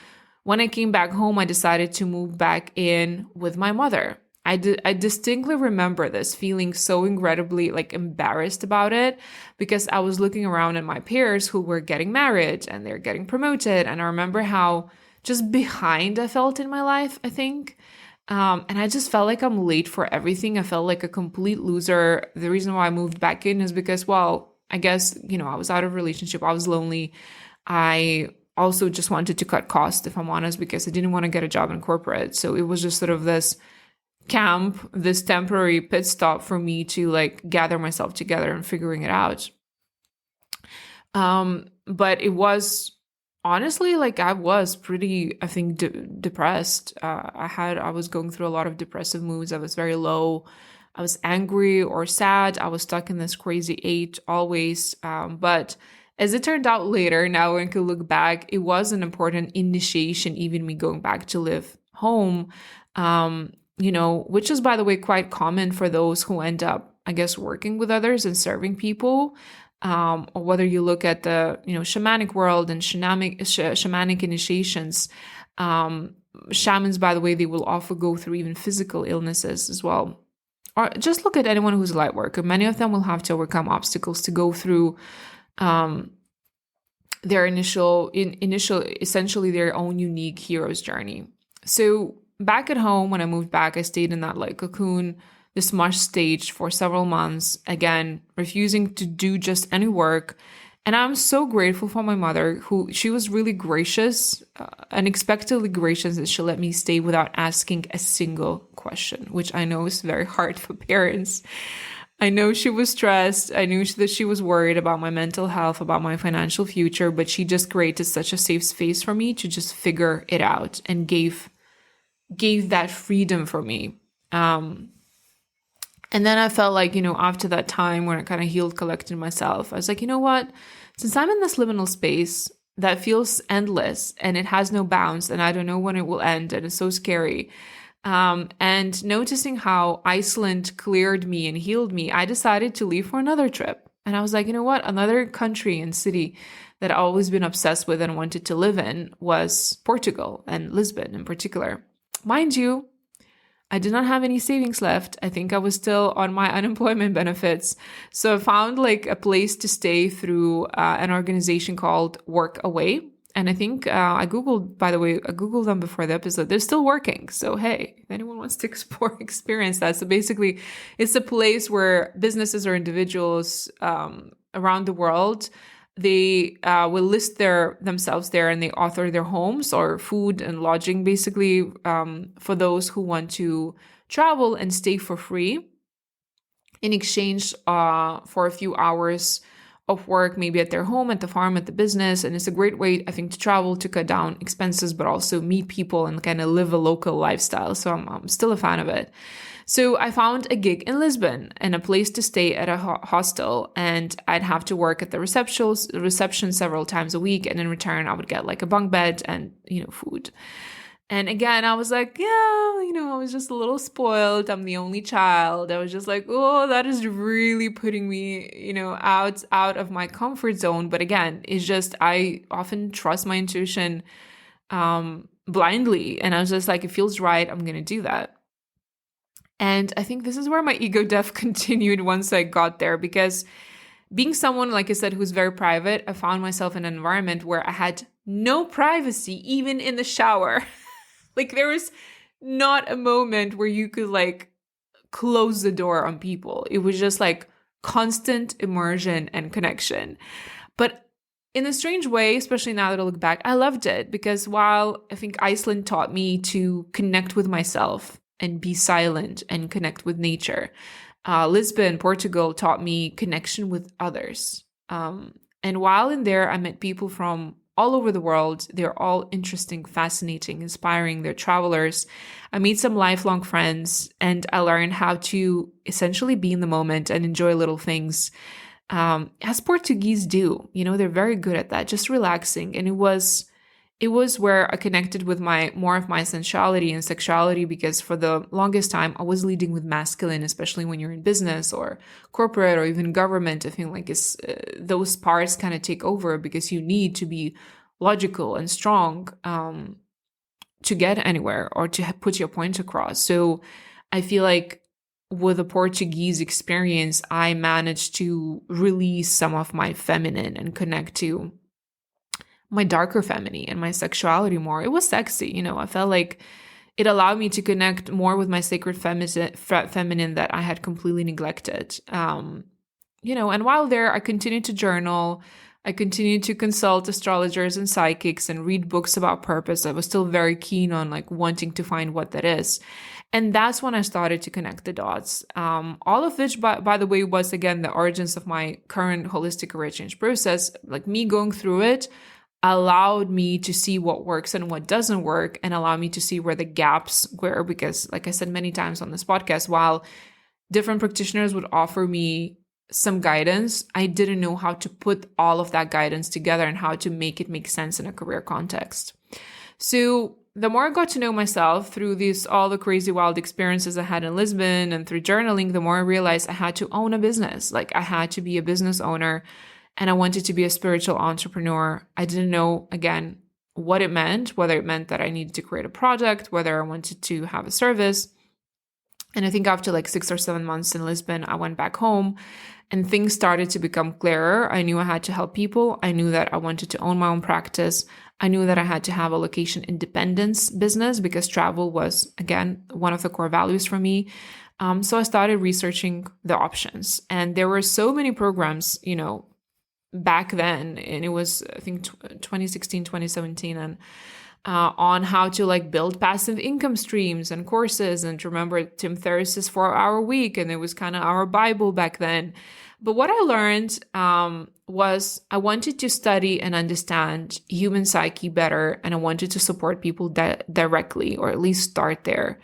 when I came back home, I decided to move back in with my mother. I distinctly remember this, feeling so incredibly like embarrassed about it because I was looking around at my peers who were getting married and they're getting promoted. And I remember how just behind I felt in my life, I think. And I just felt like I'm late for everything. I felt like a complete loser. The reason why I moved back in is because, well, I guess, you know, I was out of relationship. I was lonely. I also just wanted to cut costs, if I'm honest, because I didn't want to get a job in corporate. So it was just sort of this camp, this temporary pit stop for me to like gather myself together and figuring it out. But it was honestly like I was pretty, I think, depressed. I was going through a lot of depressive moods. I was very low. I was angry or sad. I was stuck in this crazy 8 always. But As it turned out later, now when I could look back, it was an important initiation, even me going back to live home, which is, by the way, quite common for those who end up, I guess, working with others and serving people. Or whether you look at the, shamanic world and shamanic initiations, shamans, by the way, they will often go through even physical illnesses as well. Or just look at anyone who's a light worker. Many of them will have to overcome obstacles to go through their initial, essentially their own unique hero's journey. So back at home, when I moved back, I stayed in that like cocoon, this mush stage for several months, again, refusing to do just any work. And I'm so grateful for my mother, she was really gracious, unexpectedly gracious, that she let me stay without asking a single question, which I know is very hard for parents. I know she was stressed. I knew that she was worried about my mental health, about my financial future, but she just created such a safe space for me to just figure it out and gave that freedom for me. And then I felt like, after that time when I kind of healed, collected myself, I was like, you know what? Since I'm in this liminal space that feels endless and it has no bounds and I don't know when it will end and it's so scary, and noticing how Iceland cleared me and healed me, I decided to leave for another trip. And I was like, you know what? Another country and city that I've always been obsessed with and wanted to live in was Portugal, and Lisbon in particular. Mind you, I did not have any savings left. I think I was still on my unemployment benefits. So I found like a place to stay through an organization called Workaway. And I think I Googled them before the episode. They're still working. So hey, if anyone wants to experience that. So basically, it's a place where businesses or individuals around the world, they will list themselves there, and they author their homes or food and lodging, basically, for those who want to travel and stay for free in exchange for a few hours of work, maybe at their home, at the farm, at the business. And it's a great way, I think, to travel, to cut down expenses, but also meet people and kind of live a local lifestyle. So I'm still a fan of it. So I found a gig in Lisbon and a place to stay at a hostel, and I'd have to work at the reception several times a week. And in return, I would get like a bunk bed and, food. And again, I was like, yeah, I was just a little spoiled. I'm the only child. I was just like, oh, that is really putting me, out of my comfort zone. But again, it's just, I often trust my intuition blindly. And I was just like, it feels right. I'm going to do that. And I think this is where my ego death continued once I got there, because being someone, like I said, who's very private, I found myself in an environment where I had no privacy, even in the shower. Like there was not a moment where you could like close the door on people. It was just like constant immersion and connection. But in a strange way, especially now that I look back, I loved it, because while I think Iceland taught me to connect with myself and be silent and connect with nature, Lisbon, Portugal taught me connection with others. And while in there, I met people from all over the world. They're all interesting, fascinating, inspiring. They're travelers. I made some lifelong friends, and I learned how to essentially be in the moment and enjoy little things, as Portuguese do. They're very good at that, just relaxing. And it was where I connected with more of my sensuality and sexuality, because for the longest time I was leading with masculine, especially when you're in business or corporate or even government. I think like those parts kind of take over, because you need to be logical and strong to get anywhere or to put your point across. So I feel like with the Portuguese experience, I managed to release some of my feminine and connect to my darker feminine and my sexuality more. It was sexy, I felt like it allowed me to connect more with my sacred feminine that I had completely neglected. And while there, I continued to journal. I continued to consult astrologers and psychics and read books about purpose. I was still very keen on like wanting to find what that is. And that's when I started to connect the dots. All of which, by the way, was again the origins of my current holistic career change process. Like me going through it allowed me to see what works and what doesn't work, and allow me to see where the gaps were. Because like I said many times on this podcast, while different practitioners would offer me some guidance, I didn't know how to put all of that guidance together and how to make it make sense in a career context. So the more I got to know myself through all the crazy wild experiences I had in Lisbon and through journaling, the more I realized I had to own a business. Like I had to be a business owner and I wanted to be a spiritual entrepreneur. I didn't know, again, what it meant, whether it meant that I needed to create a product, whether I wanted to have a service. And I think after like 6 or 7 months in Lisbon, I went back home and things started to become clearer. I knew I had to help people. I knew that I wanted to own my own practice. I knew that I had to have a location independence business because travel was, again, one of the core values for me. So I started researching the options. And there were so many programs, back then. And it was, I think, 2016, 2017. And on how to like build passive income streams and courses. And remember Tim Ferriss's 4-hour week. And it was kind of our Bible back then. But what I learned was I wanted to study and understand human psyche better. And I wanted to support people directly, or at least start there.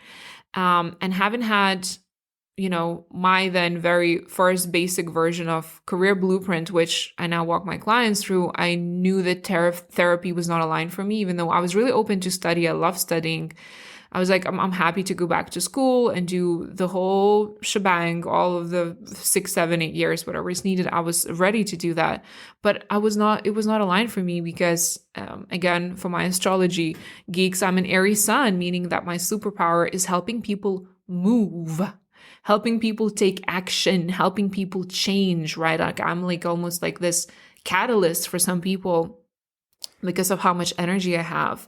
And having had, my then very first basic version of career blueprint, which I now walk my clients through, I knew that therapy was not aligned for me, even though I was really open to study. I love studying. I was like, I'm happy to go back to school and do the whole shebang, all of the 6, 7, 8 years, whatever is needed. I was ready to do that, but it was not aligned for me because, again, for my astrology geeks, I'm an Aries sun, meaning that my superpower is helping people move, helping people take action, helping people change, right? Like I'm like almost like this catalyst for some people because of how much energy I have.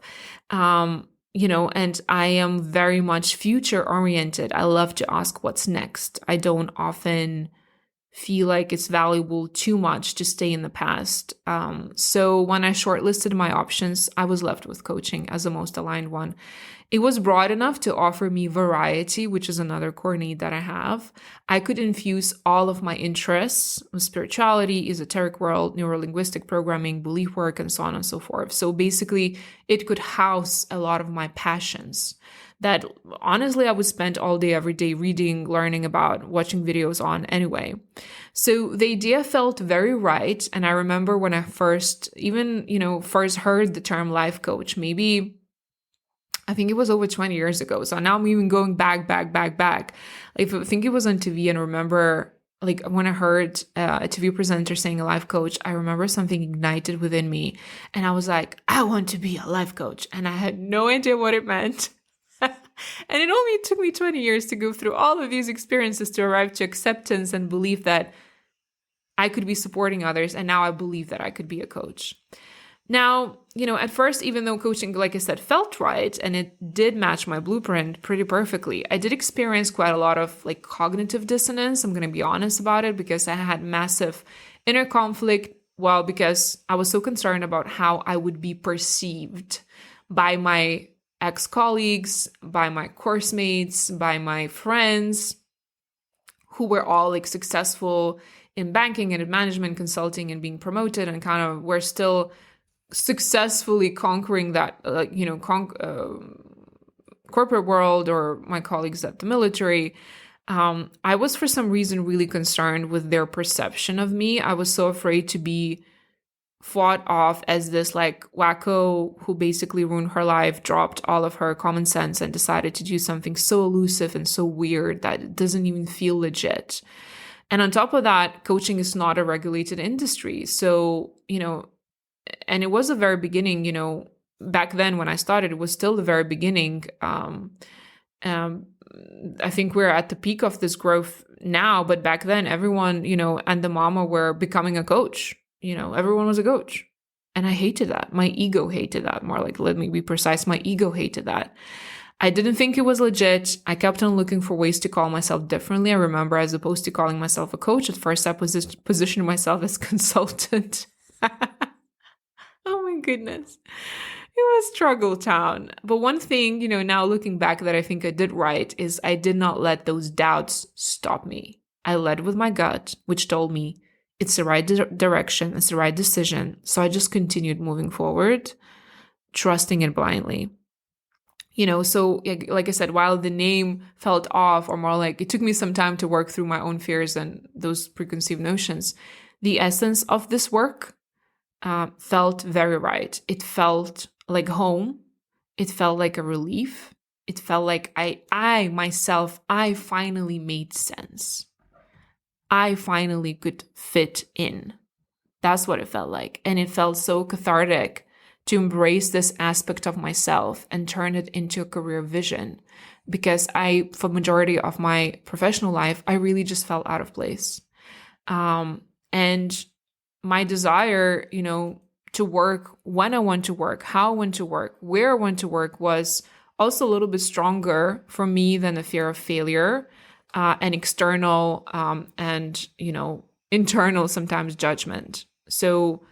And I am very much future oriented. I love to ask what's next. I don't often feel like it's valuable too much to stay in the past. So when I shortlisted my options, I was left with coaching as the most aligned one. It was broad enough to offer me variety, which is another core need that I have. I could infuse all of my interests, spirituality, esoteric world, neurolinguistic programming, belief work, and so on and so forth. So basically, it could house a lot of my passions that honestly I would spend all day, every day reading, learning about, watching videos on anyway. So the idea felt very right. And I remember when I first heard the term life coach, maybe I think it was over 20 years ago. So now I'm even going back. Like, I think it was on TV, and remember, like when I heard a TV presenter saying a life coach, I remember something ignited within me. And I was like, I want to be a life coach. And I had no idea what it meant. And it only took me 20 years to go through all of these experiences to arrive to acceptance and belief that I could be supporting others. And now I believe that I could be a coach. Now, at first, even though coaching, like I said, felt right and it did match my blueprint pretty perfectly, I did experience quite a lot of like cognitive dissonance. I'm going to be honest about it because I had massive inner conflict. Well, because I was so concerned about how I would be perceived by my ex-colleagues, by my course mates, by my friends who were all like successful in banking and in management consulting and being promoted and kind of were still successfully conquering that, corporate world, or my colleagues at the military. I was for some reason really concerned with their perception of me. I was so afraid to be fought off as this like wacko who basically ruined her life, dropped all of her common sense and decided to do something so elusive and so weird that it doesn't even feel legit. And on top of that, coaching is not a regulated industry. So, and it was the very beginning, back then when I started, it was still the very beginning. I think we're at the peak of this growth now, but back then everyone, and the mama were becoming a coach. Everyone was a coach. And I hated that. My ego hated that. More like, let me be precise. My ego hated that. I didn't think it was legit. I kept on looking for ways to call myself differently. I remember, as opposed to calling myself a coach, at first I positioned myself as consultant. Oh my goodness. It was struggle town. But one thing, now looking back that I think I did right is I did not let those doubts stop me. I led with my gut, which told me it's the right direction, it's the right decision. So I just continued moving forward, trusting it blindly. So like I said, while the name felt off, or more like it took me some time to work through my own fears and those preconceived notions, the essence of this work felt very right. It felt like home. It felt like a relief. It felt like I myself, I finally made sense. I finally could fit in. That's what it felt like. And it felt so cathartic to embrace this aspect of myself and turn it into a career vision. Because for majority of my professional life, I really just felt out of place. And my desire, to work when I want to work, how I want to work, where I want to work was also a little bit stronger for me than the fear of failure and external and, internal sometimes judgment. So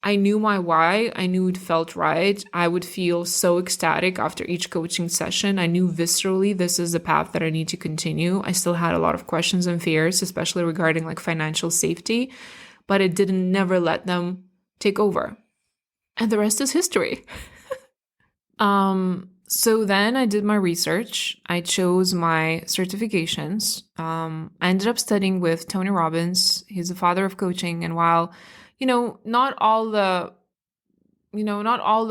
I knew my why. I knew it felt right. I would feel so ecstatic after each coaching session. I knew viscerally this is the path that I need to continue. I still had a lot of questions and fears, especially regarding like financial safety, but it didn't never let them take over. And the rest is history. So then I did my research. I chose my certifications. I ended up studying with Tony Robbins. He's the father of coaching. And while not all the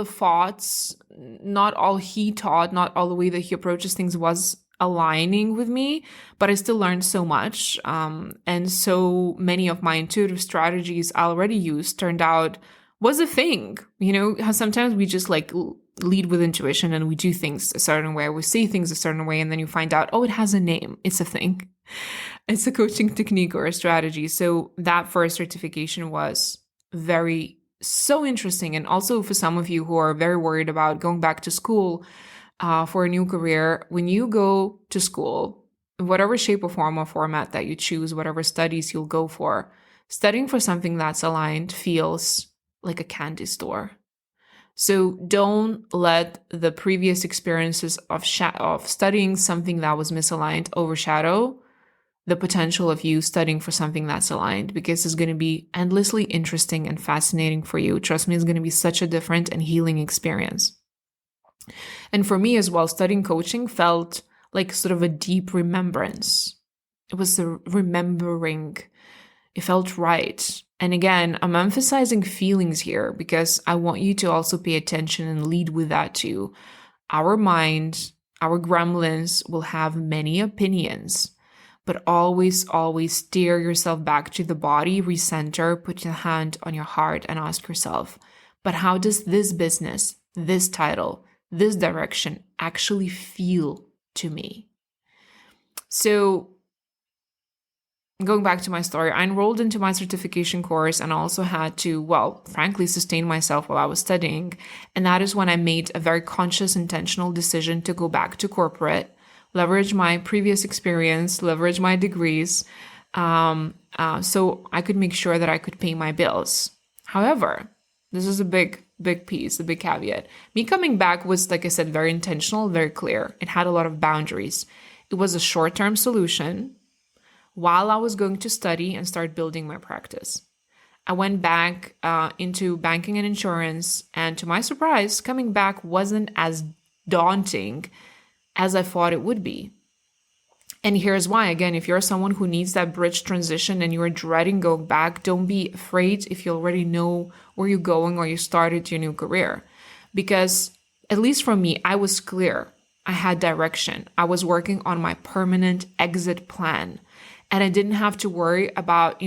thoughts, not all he taught, not all the way that he approaches things was aligning with me, but I still learned so much. And so many of my intuitive strategies I already used turned out was a thing. How sometimes we just like lead with intuition and we do things a certain way, we say things a certain way, and then you find out, oh, it has a name. It's a thing. It's a coaching technique or a strategy. So that first certification was so interesting. And also for some of you who are very worried about going back to school for a new career, when you go to school, whatever shape or form or format that you choose, whatever studies you'll go for, studying for something that's aligned feels like a candy store. So don't let the previous experiences of studying something that was misaligned overshadow the potential of you studying for something that's aligned, because it's going to be endlessly interesting and fascinating for you. Trust me, it's going to be such a different and healing experience. And for me as well, studying coaching felt like sort of a deep remembrance. It was a remembering. It felt right. And again, I'm emphasizing feelings here because I want you to also pay attention and lead with that too. Our mind, our gremlins will have many opinions, but always, always steer yourself back to the body, recenter, put your hand on your heart and ask yourself, but how does this business, this title, this direction actually feel to me? So going back to my story, I enrolled into my certification course and also had to, frankly, sustain myself while I was studying. And that is when I made a very conscious, intentional decision to go back to corporate, leverage my previous experience, leverage my degrees, so I could make sure that I could pay my bills. However, this is a big piece, a big caveat. Me coming back was, like I said, very intentional, very clear. It had a lot of boundaries. It was a short-term solution while I was going to study and start building my practice. I went back into banking and insurance, and to my surprise, coming back wasn't as daunting as I thought it would be. And here's why. Again, if you're someone who needs that bridge transition and you're dreading going back, don't be afraid if you already know where you're going or you started your new career. Because at least for me, I was clear. I had direction. I was working on my permanent exit plan. And I didn't have to worry about,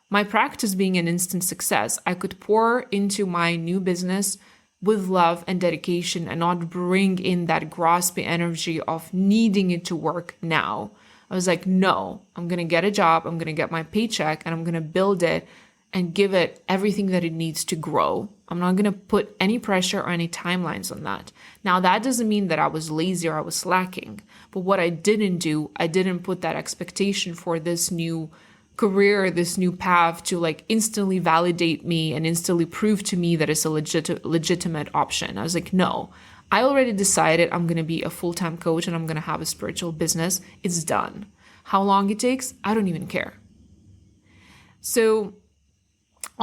my practice being an instant success. I could pour into my new business with love and dedication and not bring in that grasping energy of needing it to work now. I was like, no, I'm going to get a job. I'm going to get my paycheck and I'm going to build it and give it everything that it needs to grow. I'm not going to put any pressure or any timelines on that. Now, that doesn't mean that I was lazy or I was slacking. But what I didn't do, I didn't put that expectation for this new career, this new path to like instantly validate me and instantly prove to me that it's a legitimate option. I was like, no, I already decided I'm going to be a full-time coach and I'm going to have a spiritual business. It's done. How long it takes, I don't even care. So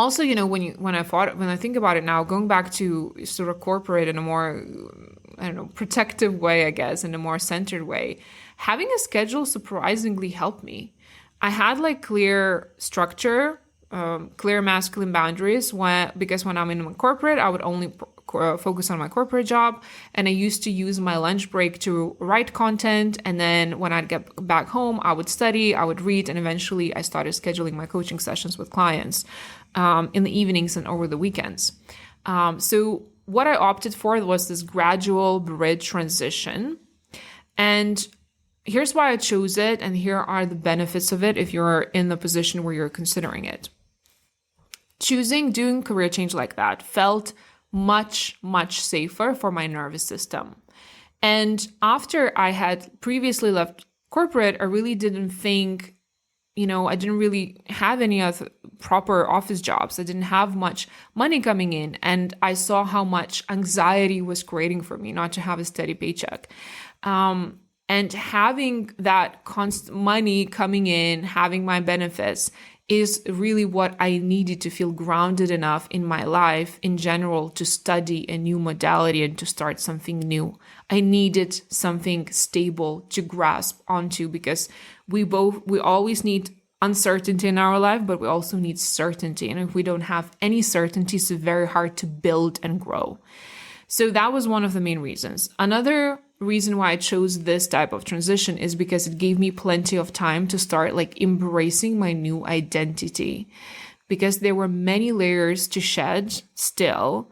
Also, when I think about it now, going back to sort of corporate in a more, I don't know, protective way, I guess, in a more centered way, having a schedule surprisingly helped me. I had like clear structure, clear masculine boundaries because when I'm in my corporate, I would only focus on my corporate job. And I used to use my lunch break to write content. And then when I'd get back home, I would study, I would read, and eventually I started scheduling my coaching sessions with clients in the evenings and over the weekends. So what I opted for was this gradual bridge transition. And here's why I chose it, and here are the benefits of it if you're in the position where you're considering it. Doing career change like that felt much, much safer for my nervous system. And after I had previously left corporate, I really didn't think, I didn't really have any other proper office jobs. I didn't have much money coming in. And I saw how much anxiety was creating for me not to have a steady paycheck. And having that constant money coming in, having my benefits is really what I needed to feel grounded enough in my life in general to study a new modality and to start something new. I needed something stable to grasp onto because we always need uncertainty in our life, but we also need certainty. And if we don't have any certainty, it's very hard to build and grow. So that was one of the main reasons. Another reason why I chose this type of transition is because it gave me plenty of time to start like embracing my new identity, because there were many layers to shed still.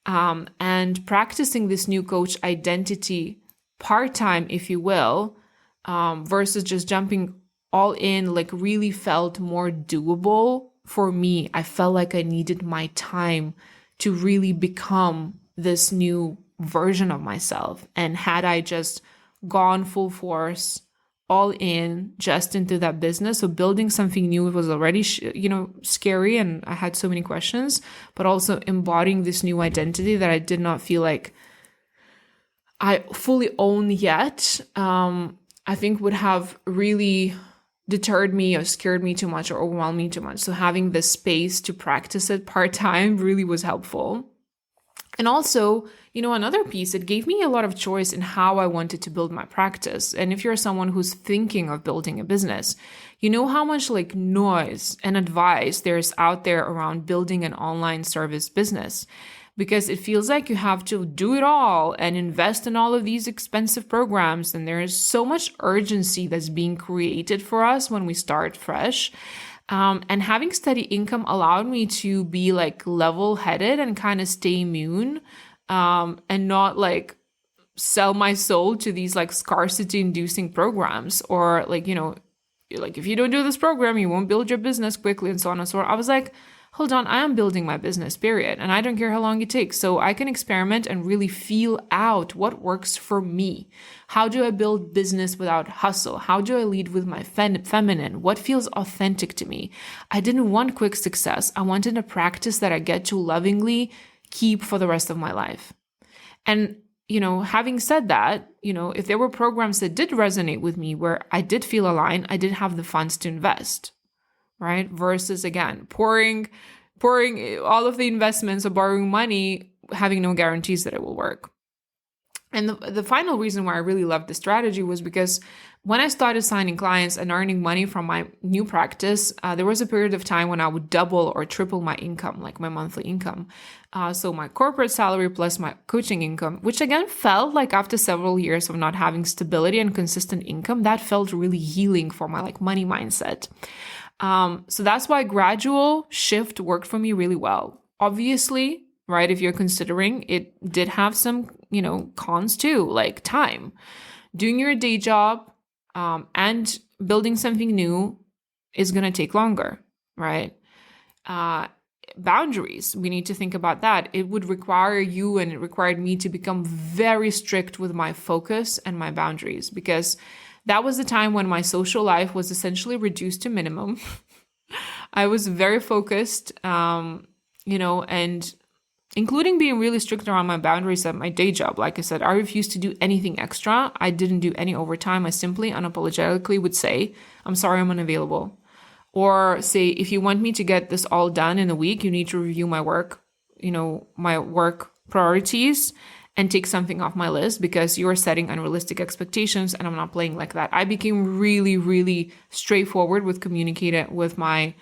And practicing this new coach identity part-time, if you will, versus just jumping all in, like really felt more doable for me. I felt like I needed my time to really become this new version of myself. And had I just gone full force, all in, just into that business, so building something new was already, scary, and I had so many questions, but also embodying this new identity that I did not feel like I fully own yet, I think would have really deterred me or scared me too much or overwhelmed me too much. So having the space to practice it part-time really was helpful. And also, another piece, it gave me a lot of choice in how I wanted to build my practice. And if you're someone who's thinking of building a business, you know how much like noise and advice there's out there around building an online service business, because it feels like you have to do it all and invest in all of these expensive programs. And there is so much urgency that's being created for us when we start fresh. And having steady income allowed me to be like level-headed and kind of stay immune, and not like sell my soul to these like scarcity-inducing programs, or like, like if you don't do this program, you won't build your business quickly and so on and so on. I was like, hold on, I am building my business, period. And I don't care how long it takes. So I can experiment and really feel out what works for me. How do I build business without hustle? How do I lead with my feminine? What feels authentic to me? I didn't want quick success. I wanted a practice that I get to lovingly keep for the rest of my life. And, having said that, if there were programs that did resonate with me where I did feel aligned, I did have the funds to invest. Right? Versus again, pouring all of the investments or borrowing money, having no guarantees that it will work. And the final reason why I really loved the strategy was because when I started signing clients and earning money from my new practice, there was a period of time when I would double or triple my income, like my monthly income. So my corporate salary plus my coaching income, which again felt like after several years of not having stability and consistent income, that felt really healing for my like money mindset. So that's why gradual shift worked for me really well. Obviously, right, if you're considering, it did have some, cons too, like time. Doing your day job and building something new is going to take longer, right? Boundaries, we need to think about that. It would require you, and it required me, to become very strict with my focus and my boundaries, because that was the time when my social life was essentially reduced to minimum. I was very focused, and including being really strict around my boundaries at my day job. Like I said, I refused to do anything extra. I didn't do any overtime. I simply unapologetically would say, I'm sorry, I'm unavailable. Or say, if you want me to get this all done in a week, you need to review my work, my work priorities and take something off my list because you're setting unrealistic expectations and I'm not playing like that. I became really, really straightforward with communicating with my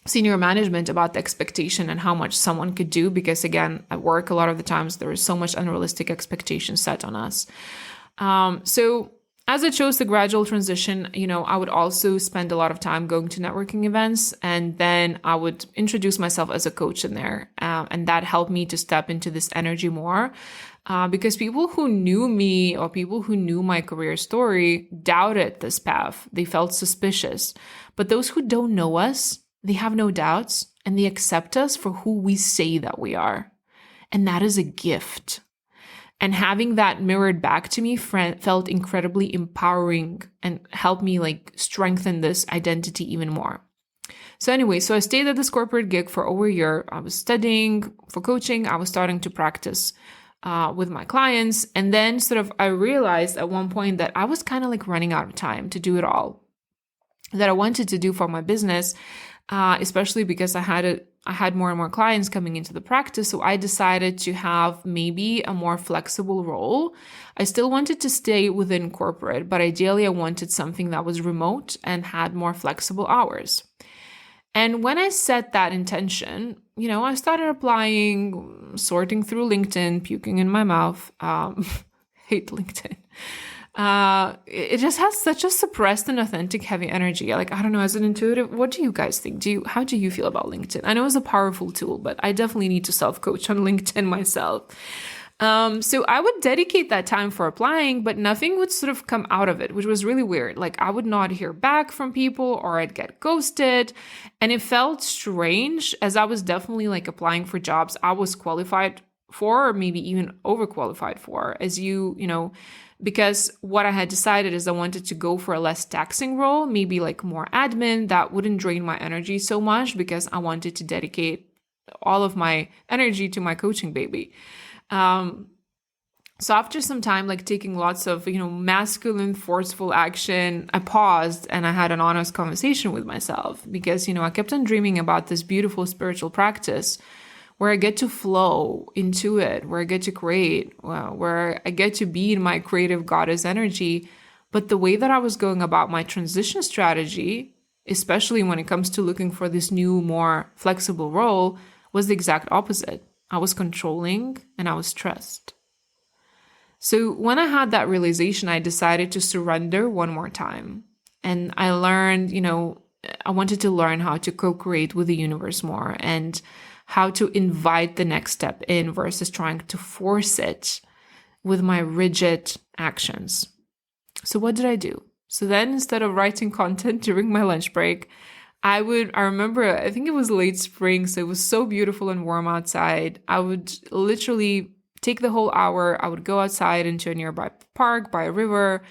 senior management about the expectation and how much someone could do. Because again, at work, a lot of the times there is so much unrealistic expectation set on us. So as I chose the gradual transition, I would also spend a lot of time going to networking events, and then I would introduce myself as a coach in there. And that helped me to step into this energy more, because people who knew me or people who knew my career story doubted this path. They felt suspicious. But those who don't know us, they have no doubts and they accept us for who we say that we are. And that is a gift. And having that mirrored back to me felt incredibly empowering and helped me strengthen this identity even more. So anyway, I stayed at this corporate gig for over a year. I was studying for coaching. I was starting to practice with my clients. And then I realized at one point that I was kind of running out of time to do it all that I wanted to do for my business, especially because I had more and more clients coming into the practice. So I decided to have maybe a more flexible role. I still wanted to stay within corporate, but ideally I wanted something that was remote and had more flexible hours. And when I set that intention, I started applying, sorting through LinkedIn, puking in my mouth. Hate LinkedIn. It just has such a suppressed and authentic heavy energy. I don't know, as an intuitive, what do you guys think? How do you feel about LinkedIn? I know it's a powerful tool, but I definitely need to self-coach on LinkedIn myself. So I would dedicate that time for applying, but nothing would come out of it, which was really weird. I would not hear back from people, or I'd get ghosted. And it felt strange, as I was definitely applying for jobs I was qualified for, or maybe even overqualified for, because what I had decided is I wanted to go for a less taxing role, maybe more admin that wouldn't drain my energy so much, because I wanted to dedicate all of my energy to my coaching baby. So after some time, taking lots of, masculine, forceful action, I paused and I had an honest conversation with myself, because, I kept on dreaming about this beautiful spiritual practice where I get to flow into it, where I get to create, where I get to be in my creative goddess energy. But the way that I was going about my transition strategy, especially when it comes to looking for this new, more flexible role, was the exact opposite. I was controlling and I was stressed. So when I had that realization, I decided to surrender one more time. And I learned, I wanted to learn how to co-create with the universe more, and how to invite the next step in versus trying to force it with my rigid actions. So what did I do? So then, instead of writing content during my lunch break, I remember, I think it was late spring, so it was so beautiful and warm outside. I would literally take the whole hour. I would go outside into a nearby park by a river,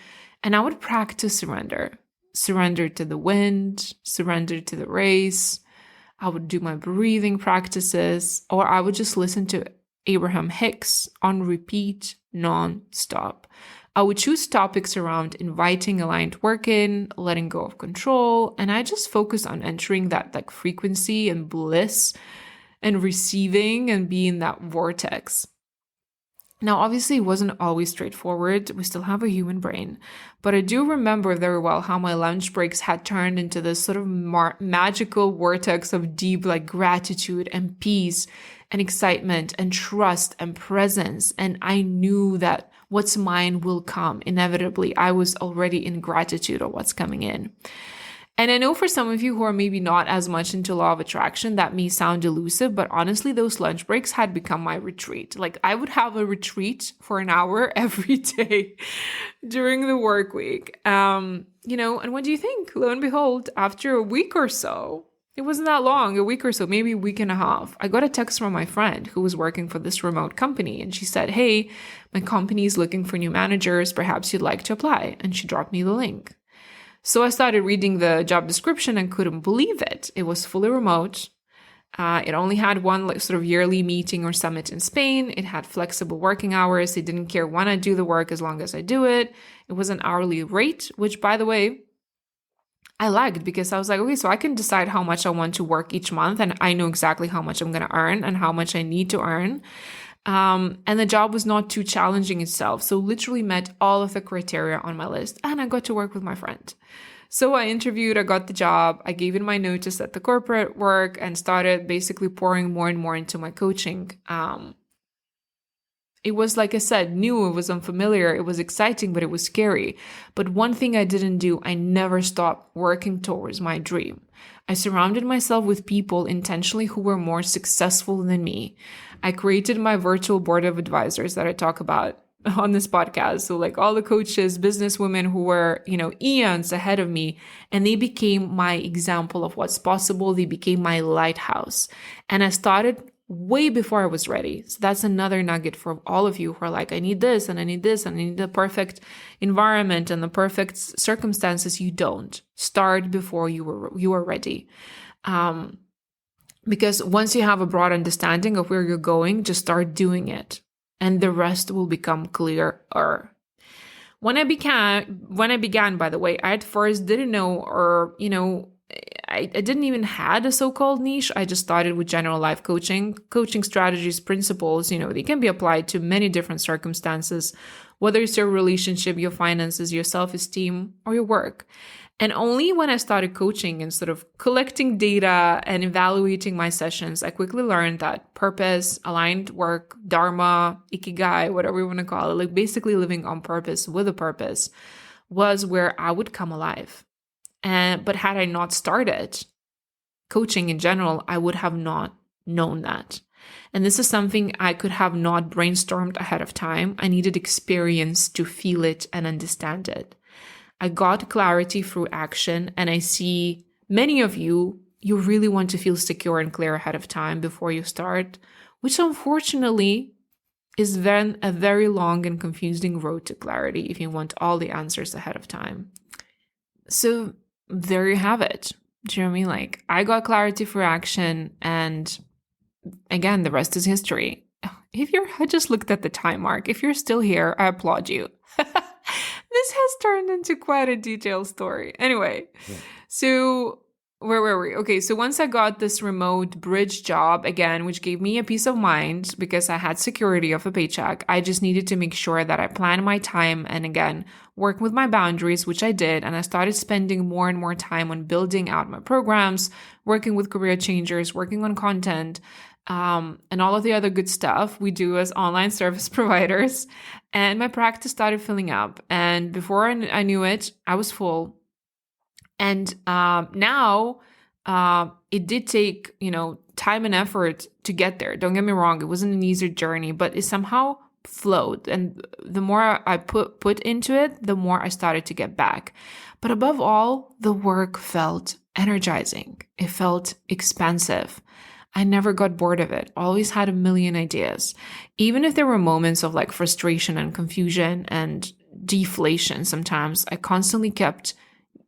and I would practice surrender. Surrender to the wind, surrender to the race. I would do my breathing practices, or I would just listen to Abraham Hicks on repeat, non-stop. I would choose topics around inviting aligned work in, letting go of control, and I just focus on entering that frequency and bliss and receiving and being that vortex. Now, obviously, it wasn't always straightforward. We still have a human brain. But I do remember very well how my lunch breaks had turned into this magical vortex of deep gratitude and peace and excitement and trust and presence. And I knew that what's mine will come inevitably. I was already in gratitude of what's coming in. And I know for some of you who are maybe not as much into law of attraction, that may sound elusive, but honestly, those lunch breaks had become my retreat. I would have a retreat for an hour every day during the work week. And what do you think? Lo and behold, after a week or so, it wasn't that long, a week or so, maybe a week and a half, I got a text from my friend who was working for this remote company. And she said, "Hey, my company is looking for new managers. Perhaps you'd like to apply." And she dropped me the link. So I started reading the job description and couldn't believe it. It was fully remote. It only had one yearly meeting or summit in Spain. It had flexible working hours. They didn't care when I do the work as long as I do it. It was an hourly rate, which, by the way, I lagged because I was like, okay, so I can decide how much I want to work each month, and I know exactly how much I'm going to earn and how much I need to earn. And the job was not too challenging itself. So literally met all of the criteria on my list, and I got to work with my friend. So I interviewed, I got the job, I gave in my notice at the corporate work and started basically pouring more and more into my coaching. It was, like I said, new, it was unfamiliar, it was exciting, but it was scary. But one thing I didn't do, I never stopped working towards my dream. I surrounded myself with people intentionally who were more successful than me. I created my virtual board of advisors that I talk about on this podcast. So like all the coaches, businesswomen who were, eons ahead of me, and they became my example of what's possible. They became my lighthouse. And I started way before I was ready. So that's another nugget for all of you who are like, I need this and I need this and I need the perfect environment and the perfect circumstances. You don't. Start before you are ready. Because once you have a broad understanding of where you're going, just start doing it, and the rest will become clearer. When I began, by the way, I at first didn't know, or I didn't even had a so-called niche. I just started with general life coaching strategies, principles. They can be applied to many different circumstances, whether it's your relationship, your finances, your self-esteem, or your work. And only when I started coaching and sort of collecting data and evaluating my sessions, I quickly learned that purpose, aligned work, dharma, ikigai, whatever you want to call it, like basically living on purpose with a purpose, was where I would come alive. But had I not started coaching in general, I would have not known that. And this is something I could have not brainstormed ahead of time. I needed experience to feel it and understand it. I got clarity through action, and I see many of you really want to feel secure and clear ahead of time before you start, which unfortunately is then a very long and confusing road to clarity if you want all the answers ahead of time. So there you have it. Do you know what I mean? Like, I got clarity through action, and again, the rest is history. I just looked at the time mark. If you're still here, I applaud you. This has turned into quite a detailed story. Anyway, So where were we? Okay, so once I got this remote bridge job again, which gave me a peace of mind because I had security of a paycheck, I just needed to make sure that I planned my time and again, work with my boundaries, which I did. And I started spending more and more time on building out my programs, working with career changers, working on content, and all of the other good stuff we do as online service providers. And my practice started filling up. And before I knew it, I was full. And now it did take, time and effort to get there. Don't get me wrong. It wasn't an easy journey, but it somehow flowed. And the more I put into it, the more I started to get back. But above all, the work felt energizing. It felt expansive. I never got bored of it. Always had a million ideas. Even if there were moments of like frustration and confusion and deflation sometimes, I constantly kept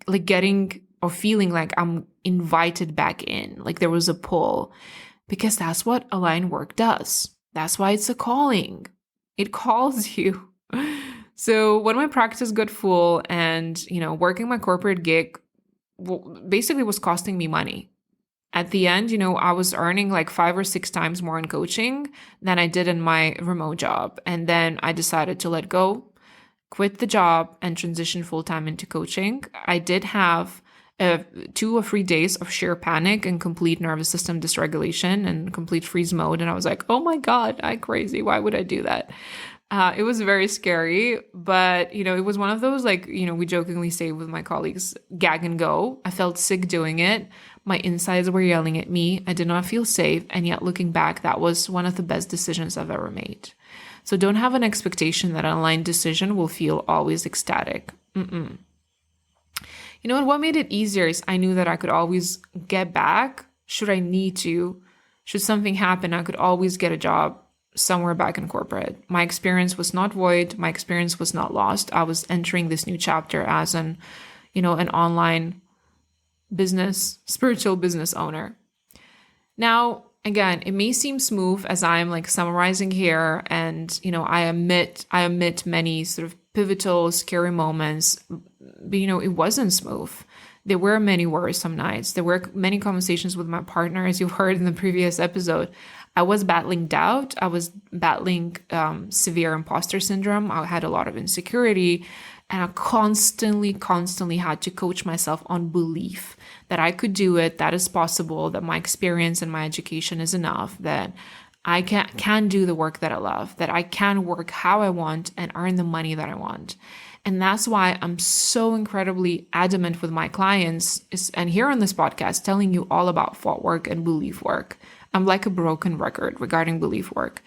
like getting or feeling like I'm invited back in, like there was a pull, because that's what aligned work does. That's why it's a calling. It calls you. So when my practice got full and, working my corporate gig basically was costing me money. At the end, I was earning like 5 or 6 times more in coaching than I did in my remote job. And then I decided to let go, quit the job, and transition full-time into coaching. I did have 2 or 3 days of sheer panic and complete nervous system dysregulation and complete freeze mode. And I was like, oh my God, I'm crazy. Why would I do that? It was very scary, but, it was one of those, like, we jokingly say with my colleagues, gag and go. I felt sick doing it. My insides were yelling at me. I did not feel safe. And yet looking back, that was one of the best decisions I've ever made. So don't have an expectation that an aligned decision will feel always ecstatic. And what made it easier is I knew that I could always get back should I need to. Should something happen, I could always get a job somewhere back in corporate. My experience was not void. My experience was not lost. I was entering this new chapter as an online spiritual business owner. Now, again, it may seem smooth as I'm like summarizing here, and I admit many sort of pivotal, scary moments, but it wasn't smooth. There were many worrisome nights. There were many conversations with my partner, as you've heard in the previous episode. I was battling doubt. I was battling severe imposter syndrome. I had a lot of insecurity. And I constantly had to coach myself on belief that I could do it, that is possible, that my experience and my education is enough, that I can do the work that I love, that I can work how I want and earn the money that I want. And that's why I'm so incredibly adamant with my clients and here on this podcast, telling you all about thought work and belief work. I'm like a broken record regarding belief work.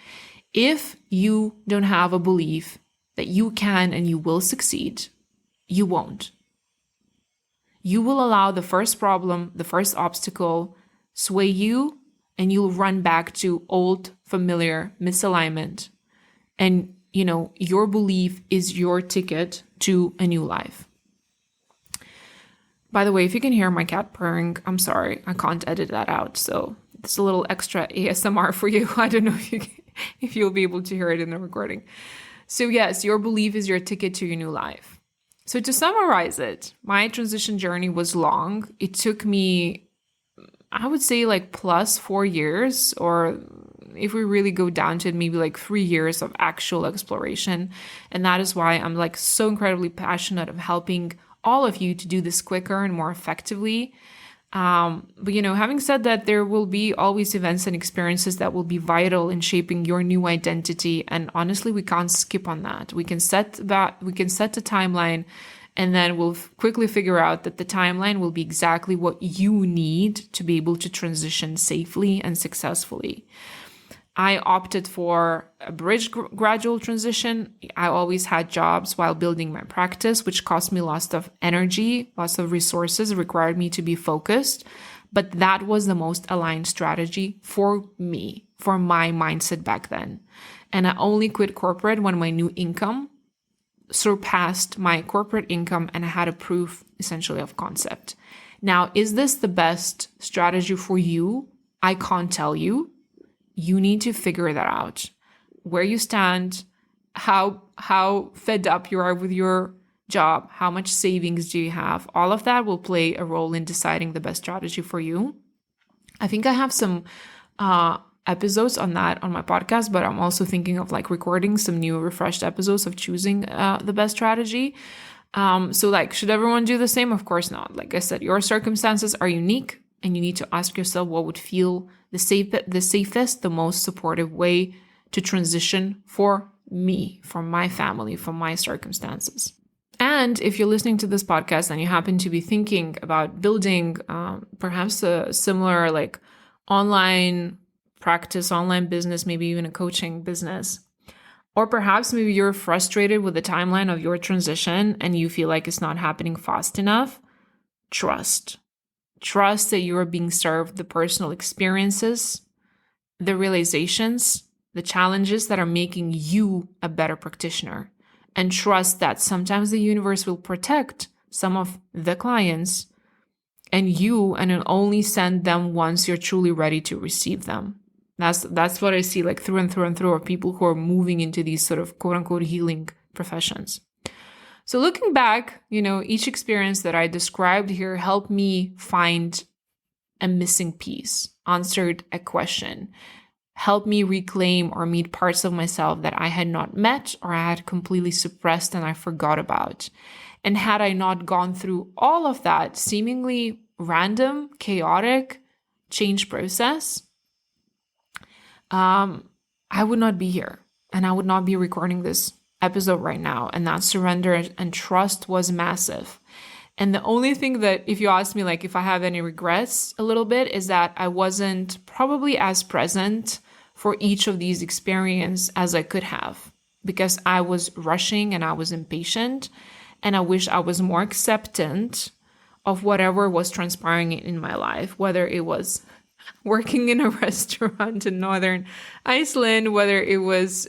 If you don't have a belief that you can and you will succeed, you won't. You will allow the first problem, the first obstacle, sway you, and you'll run back to old, familiar misalignment. And, your belief is your ticket to a new life. By the way, if you can hear my cat purring, I'm sorry, I can't edit that out. So it's a little extra ASMR for you. I don't know if you'll be able to hear it in the recording. So yes, your belief is your ticket to your new life. So to summarize it, my transition journey was long. It took me, I would say plus 4 years, or if we really go down to it, maybe 3 years of actual exploration. And that is why I'm so incredibly passionate of helping all of you to do this quicker and more effectively. But having said that, there will be always events and experiences that will be vital in shaping your new identity. And honestly, we can't skip on that. We can set a timeline, and then we'll quickly figure out that the timeline will be exactly what you need to be able to transition safely and successfully. I opted for a bridge gradual transition. I always had jobs while building my practice, which cost me lots of energy, lots of resources, required me to be focused. But that was the most aligned strategy for me, for my mindset back then. And I only quit corporate when my new income surpassed my corporate income and I had a proof essentially of concept. Now, is this the best strategy for you? I can't tell you. You need to figure that out. Where you stand, how fed up you are with your job, how much savings do you have? All of that will play a role in deciding the best strategy for you. I think I have some episodes on that on my podcast, but I'm also thinking of recording some new refreshed episodes of choosing the best strategy. So should everyone do the same? Of course not. Like I said, your circumstances are unique. And you need to ask yourself what would feel the safest, the most supportive way to transition for me, for my family, for my circumstances. And if you're listening to this podcast and you happen to be thinking about building perhaps a similar online practice, online business, maybe even a coaching business, or perhaps maybe you're frustrated with the timeline of your transition and you feel like it's not happening fast enough, trust that you are being served the personal experiences, the realizations, the challenges that are making you a better practitioner. And trust that sometimes the universe will protect some of the clients and it'll only send them once you're truly ready to receive them. That's what I see through and through of people who are moving into these sort of quote unquote healing professions. So looking back, each experience that I described here helped me find a missing piece, answered a question, helped me reclaim or meet parts of myself that I had not met or I had completely suppressed and I forgot about. And had I not gone through all of that seemingly random, chaotic change process, I would not be here and I would not be recording this episode right now. And that surrender and trust was massive. And the only thing that, if you ask me, if I have any regrets a little bit, is that I wasn't probably as present for each of these experiences as I could have, because I was rushing and I was impatient. And I wish I was more acceptant of whatever was transpiring in my life, whether it was working in a restaurant in northern Iceland, whether it was,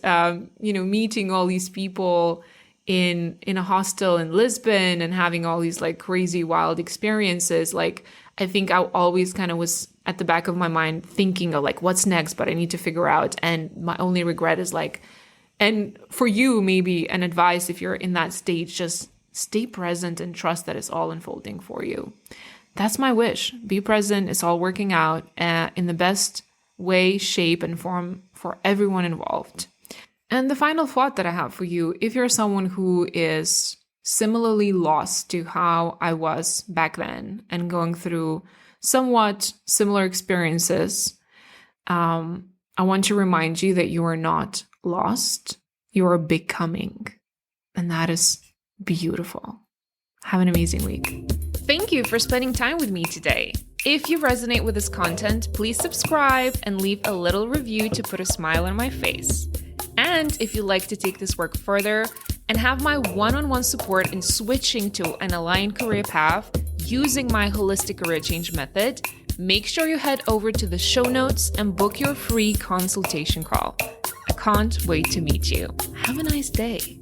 meeting all these people in a hostel in Lisbon and having all these crazy wild experiences. I think I always kind of was at the back of my mind thinking of what's next, but I need to figure out. And my only regret is and for you, maybe an advice if you're in that stage, just stay present and trust that it's all unfolding for you. That's my wish. Be present. It's all working out in the best way, shape, and form for everyone involved. And the final thought that I have for you, if you're someone who is similarly lost to how I was back then and going through somewhat similar experiences, I want to remind you that you are not lost. You are becoming. And that is beautiful. Have an amazing week. Thank you for spending time with me today. If you resonate with this content, please subscribe and leave a little review to put a smile on my face. And if you'd like to take this work further and have my one-on-one support in switching to an aligned career path using my holistic career change method, make sure you head over to the show notes and book your free consultation call. I can't wait to meet you. Have a nice day.